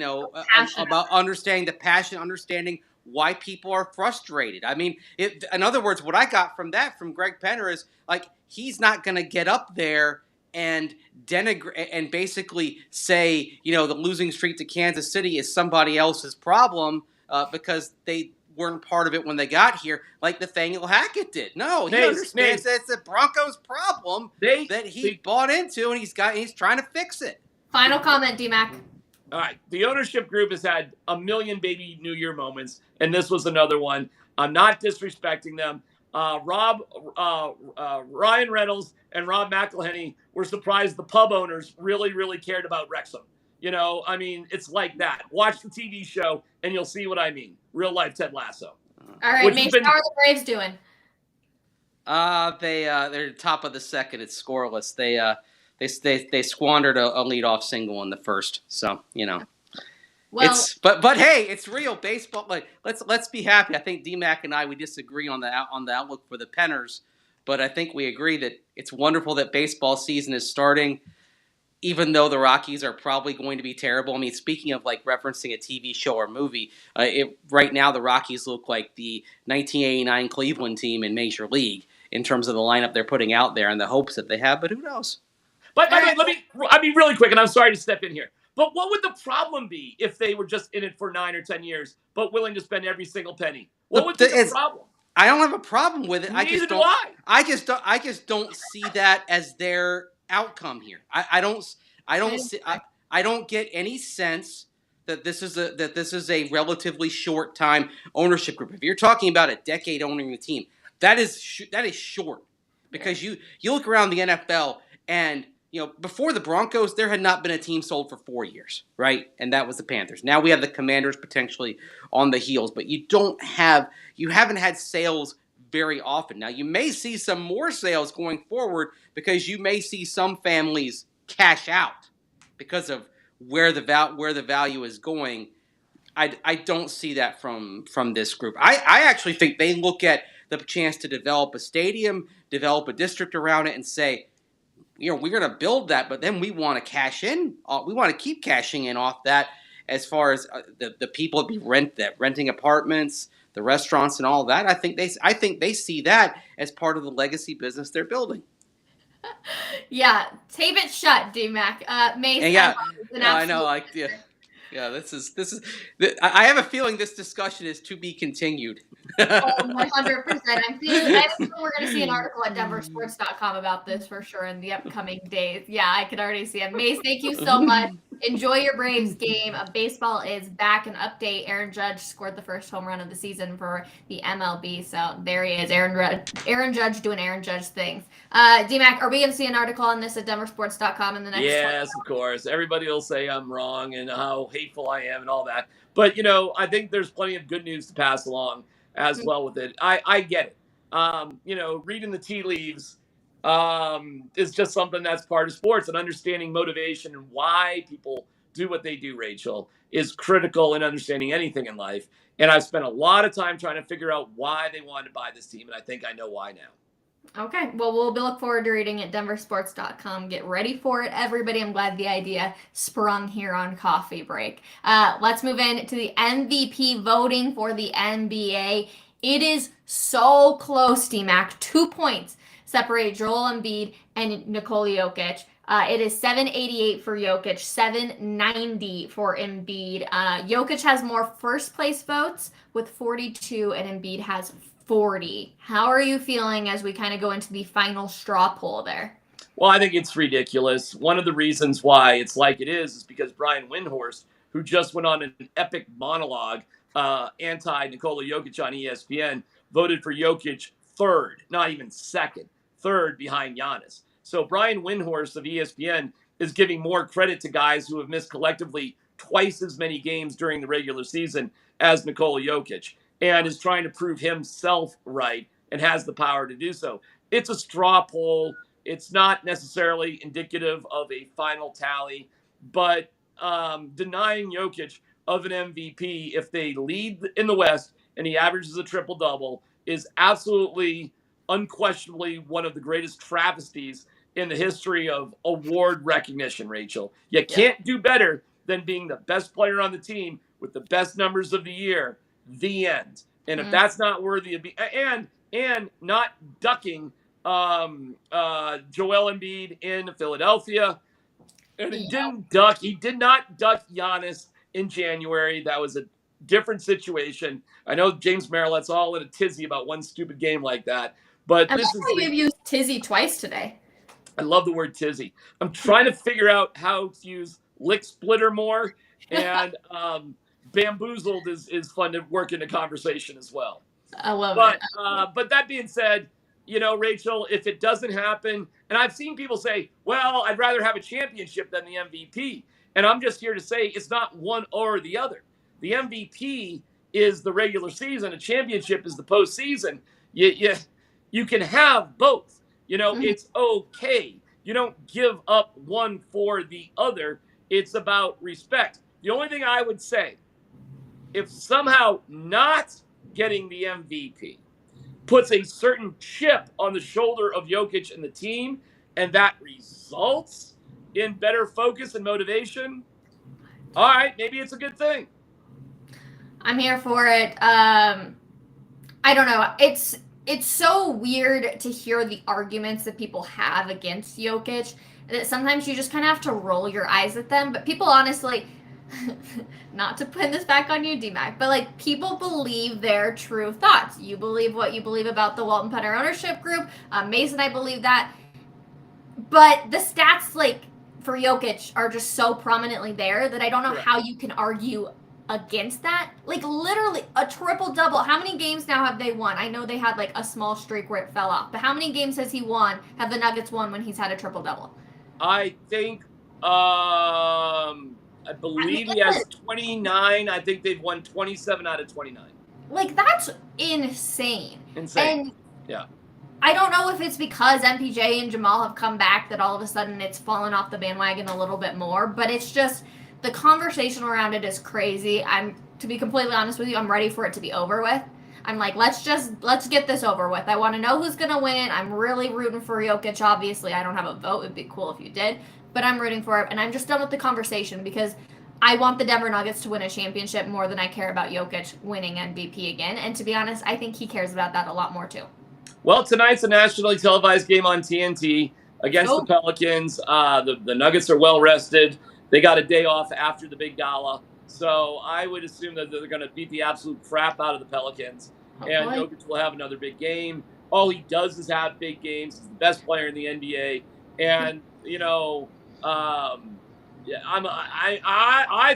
about understanding the passion, understanding why people are frustrated. I mean, in other words, what I got from Greg Penner is like, he's not going to get up there and denigrate and basically say, the losing streak to Kansas City is somebody else's problem because they weren't part of it when they got here, like Nathaniel Hackett did. No, he understands that it's the Broncos' problem that he bought into, and he's trying to fix it. Final comment, D-Mac. All right, the ownership group has had a million baby New Year moments, and this was another one. I'm not disrespecting them. Ryan Reynolds and Rob McElhenney were surprised the pub owners really, really cared about Wrexham. I mean, it's like that. Watch the TV show, and you'll see what I mean. Real life Ted Lasso. All right, Mason, how are the Braves doing? They're top of the second. It's scoreless. They squandered a leadoff single in the first. So well, but hey, it's real baseball. Like let's be happy. I think D-Mac and we disagree on the outlook for the Penners, but I think we agree that it's wonderful that baseball season is starting. Even though the Rockies are probably going to be terrible. I mean, speaking of referencing a TV show or movie, right now the Rockies look like the 1989 Cleveland team in Major League in terms of the lineup they're putting out there and the hopes that they have, but who knows? But really quick, and I'm sorry to step in here, but what would the problem be if they were just in it for 9 or 10 years, but willing to spend every single penny? What would be the problem? I don't have a problem with it. Neither do I. I just don't see that as their outcome here. I don't get any sense that this is a relatively short time ownership group. If you're talking about a decade owning the team, that is short, because you look around the NFL and before the Broncos there had not been a team sold for 4 years, right? And that was the Panthers. Now we have the Commanders potentially on the heels, but you haven't had sales very often. Now you may see some more sales going forward because you may see some families cash out because of where the value is going. I don't see that from this group. I actually think they look at the chance to develop a stadium, develop a district around it, and say, we're going to build that, but then we want to cash in. We want to keep cashing in off that as far as the people renting apartments, the restaurants and all that. I think they see that as part of the legacy business they're building. Yeah, tape it shut, D-Mac. Mace, I know. This is. I have a feeling this discussion is to be continued. 100%. I think we're going to see an article at denversports.com about this for sure in the upcoming days. Yeah, I could already see it. Mace, thank you so much. Enjoy your Braves game. Baseball is back. An update. Aaron Judge scored the first home run of the season for the MLB. So there he is. Aaron Judge doing Aaron Judge things. D-Mac, are we going to see an article on this at denversports.com in the next Yes, of course. Everybody will say I'm wrong and how hateful I am and all that. But, I think there's plenty of good news to pass along as well with it. I get it. Reading the tea leaves is just something that's part of sports, and understanding motivation and why people do what they do, Rachel, is critical in understanding anything in life. And I've spent a lot of time trying to figure out why they wanted to buy this team, and I think I know why now. Okay, well, we'll look forward to reading it. denversports.com. Get ready for it, everybody. I'm glad the idea sprung here on Coffee Break. Let's move in to the MVP voting for the NBA. It is so close, D-Mac. 2 points separate Joel Embiid and Nikola Jokic. It is 788 for Jokic, 790 for Embiid. Jokic has more first-place votes with 42, and Embiid has 40. How are you feeling as we kind of go into the final straw poll there? Well, I think it's ridiculous. One of the reasons why it's like it is because Brian Windhorst, who just went on an epic monologue anti-Nikola Jokic on ESPN, voted for Jokic third, not even second, third behind Giannis. So Brian Windhorst of ESPN is giving more credit to guys who have missed collectively twice as many games during the regular season as Nikola Jokic, and is trying to prove himself right and has the power to do so. It's a straw poll. It's not necessarily indicative of a final tally, but denying Jokic of an MVP if they lead in the West and he averages a triple-double is absolutely, unquestionably one of the greatest travesties in the history of award recognition, Rachel. You can't do better than being the best player on the team with the best numbers of the year. The end. And if that's not worthy of and not ducking Joel Embiid in Philadelphia, and he did not duck Giannis in January. That was a different situation. I know James Marilette's all in a tizzy about one stupid game like that, but I'm sorry you've used tizzy twice today. I love the word tizzy. I'm trying to figure out how to use lick splitter more, and bamboozled is fun to work in a conversation as well. I love it. But that being said, Rachel, if it doesn't happen, and I've seen people say, well, I'd rather have a championship than the MVP. And I'm just here to say it's not one or the other. The MVP is the regular season. A championship is the postseason. You can have both. It's okay. You don't give up one for the other. It's about respect. The only thing I would say, if somehow not getting the MVP puts a certain chip on the shoulder of Jokic and the team, and that results in better focus and motivation, all right, maybe it's a good thing. I'm here for it. I don't know. It's so weird to hear the arguments that people have against Jokic that sometimes you just kind of have to roll your eyes at them. But people honestly, not to put this back on you, D-Mac, but people believe their true thoughts. You believe what you believe about the Walton Penner ownership group. Mason, I believe that. But the stats for Jokic are just so prominently there that I don't know how you can argue against that. Literally a triple-double. How many games now have they won? I know they had a small streak where it fell off, but how many games has he won, have the Nuggets won when he's had a triple-double? I think I believe he has 29. I think they've won 27 out of 29. That's insane. And yeah. I don't know if it's because MPJ and Jamal have come back that all of a sudden it's fallen off the bandwagon a little bit more, but it's just the conversation around it is crazy. To be completely honest with you, I'm ready for it to be over with. I'm like, let's get this over with. I want to know who's gonna win. I'm really rooting for Jokic. Obviously, I don't have a vote. It'd be cool if you did, but I'm rooting for it, and I'm just done with the conversation because I want the Denver Nuggets to win a championship more than I care about Jokic winning MVP again. And to be honest, I think he cares about that a lot more too. Well, tonight's a nationally televised game on TNT against the Pelicans. The Nuggets are well rested. They got a day off after the big gala. So I would assume that they're going to beat the absolute crap out of the Pelicans. And Jokic will have another big game. All he does is have big games. He's the best player in the NBA. And, you know, I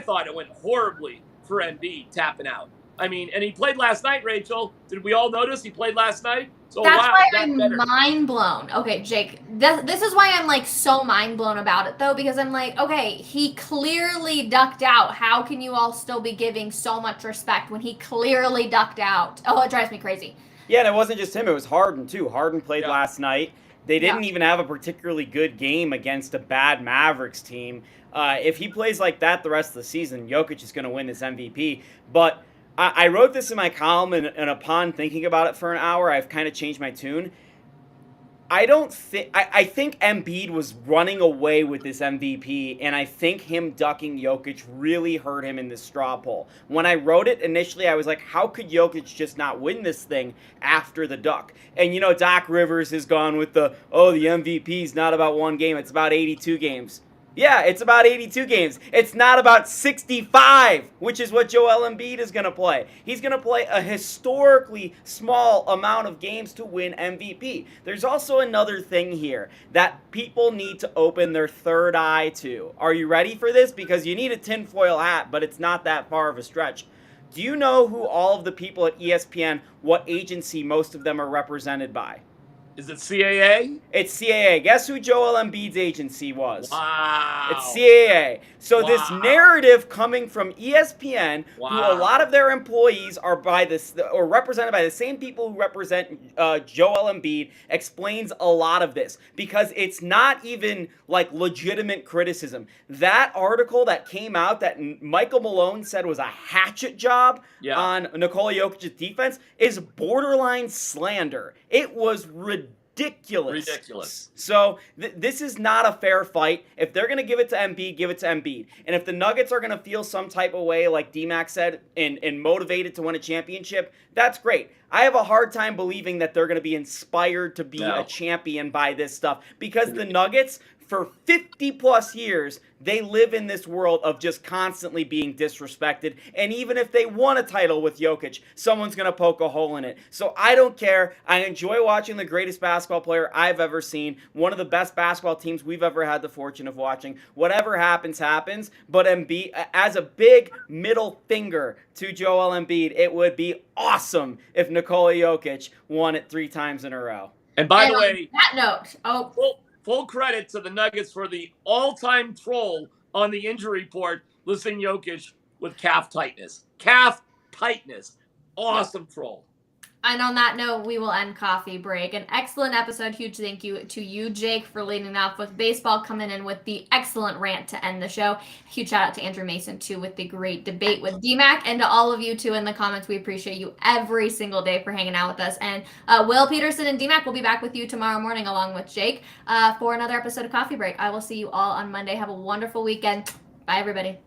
thought it went horribly for Embiid tapping out. I mean, and he played last night, Rachel. Did we all notice he played last night? So that's why I'm mind blown. Okay, Jake, this is why I'm like so mind blown about it though, because I'm like, okay, he clearly ducked out. How can you all still be giving so much respect when he clearly ducked out? Oh, it drives me crazy. Yeah, and it wasn't just him. It was Harden too. Harden played last night. They didn't even have a particularly good game against a bad Mavericks team. If he plays like that the rest of the season, Jokic is going to win this MVP. But I wrote this in my column, and upon thinking about it for an hour, I've kind of changed my tune. I think Embiid was running away with this MVP, and I think him ducking Jokic really hurt him in this straw poll. When I wrote it initially, I was like, how could Jokic just not win this thing after the duck? And, you know, Doc Rivers has gone with the MVP is not about one game, it's about 82 games. Yeah, it's about 82 games. It's not about 65, which is what Joel Embiid is going to play. He's going to play a historically small amount of games to win MVP. There's also another thing here that people need to open their third eye to. Are you ready for this? Because you need a tinfoil hat, but it's not that far of a stretch. Do you know who all of the people at ESPN, what agency most of them are represented by? Is it CAA? It's CAA. Guess who Joel Embiid's agency was? Wow. It's CAA. So this narrative coming from ESPN, who a lot of their employees are represented by the same people who represent Joel Embiid, explains a lot of this because it's not even like legitimate criticism. That article that came out that Michael Malone said was a hatchet job on Nikola Jokic's defense is borderline slander. It was ridiculous. So this is not a fair fight. If they're going to give it to Embiid, give it to Embiid. And if the Nuggets are going to feel some type of way, like D-Mac said, and motivated to win a championship, that's great. I have a hard time believing that they're going to be inspired to be a champion by this stuff because the Nuggets, for 50 plus years, they live in this world of just constantly being disrespected. And even if they won a title with Jokic, someone's going to poke a hole in it. So I don't care. I enjoy watching the greatest basketball player I've ever seen. One of the best basketball teams we've ever had the fortune of watching. Whatever happens, happens. But Embiid, as a big middle finger to Joel Embiid, it would be awesome if Nikola Jokic won it 3 times in a row. And by the way, that note, full credit to the Nuggets for the all-time troll on the injury report listing Jokic with calf tightness. Calf tightness. Awesome troll. And on that note, we will end coffee break. An excellent episode. Huge thank you to you, Jake, for leading off with baseball, coming in with the excellent rant to end the show. Huge shout out to Andrew Mason, too, with the great debate with DMAC. And to all of you, too, in the comments, we appreciate you every single day for hanging out with us. And Will Peterson and DMAC will be back with you tomorrow morning, along with Jake, for another episode of Coffee Break. I will see you all on Monday. Have a wonderful weekend. Bye, everybody.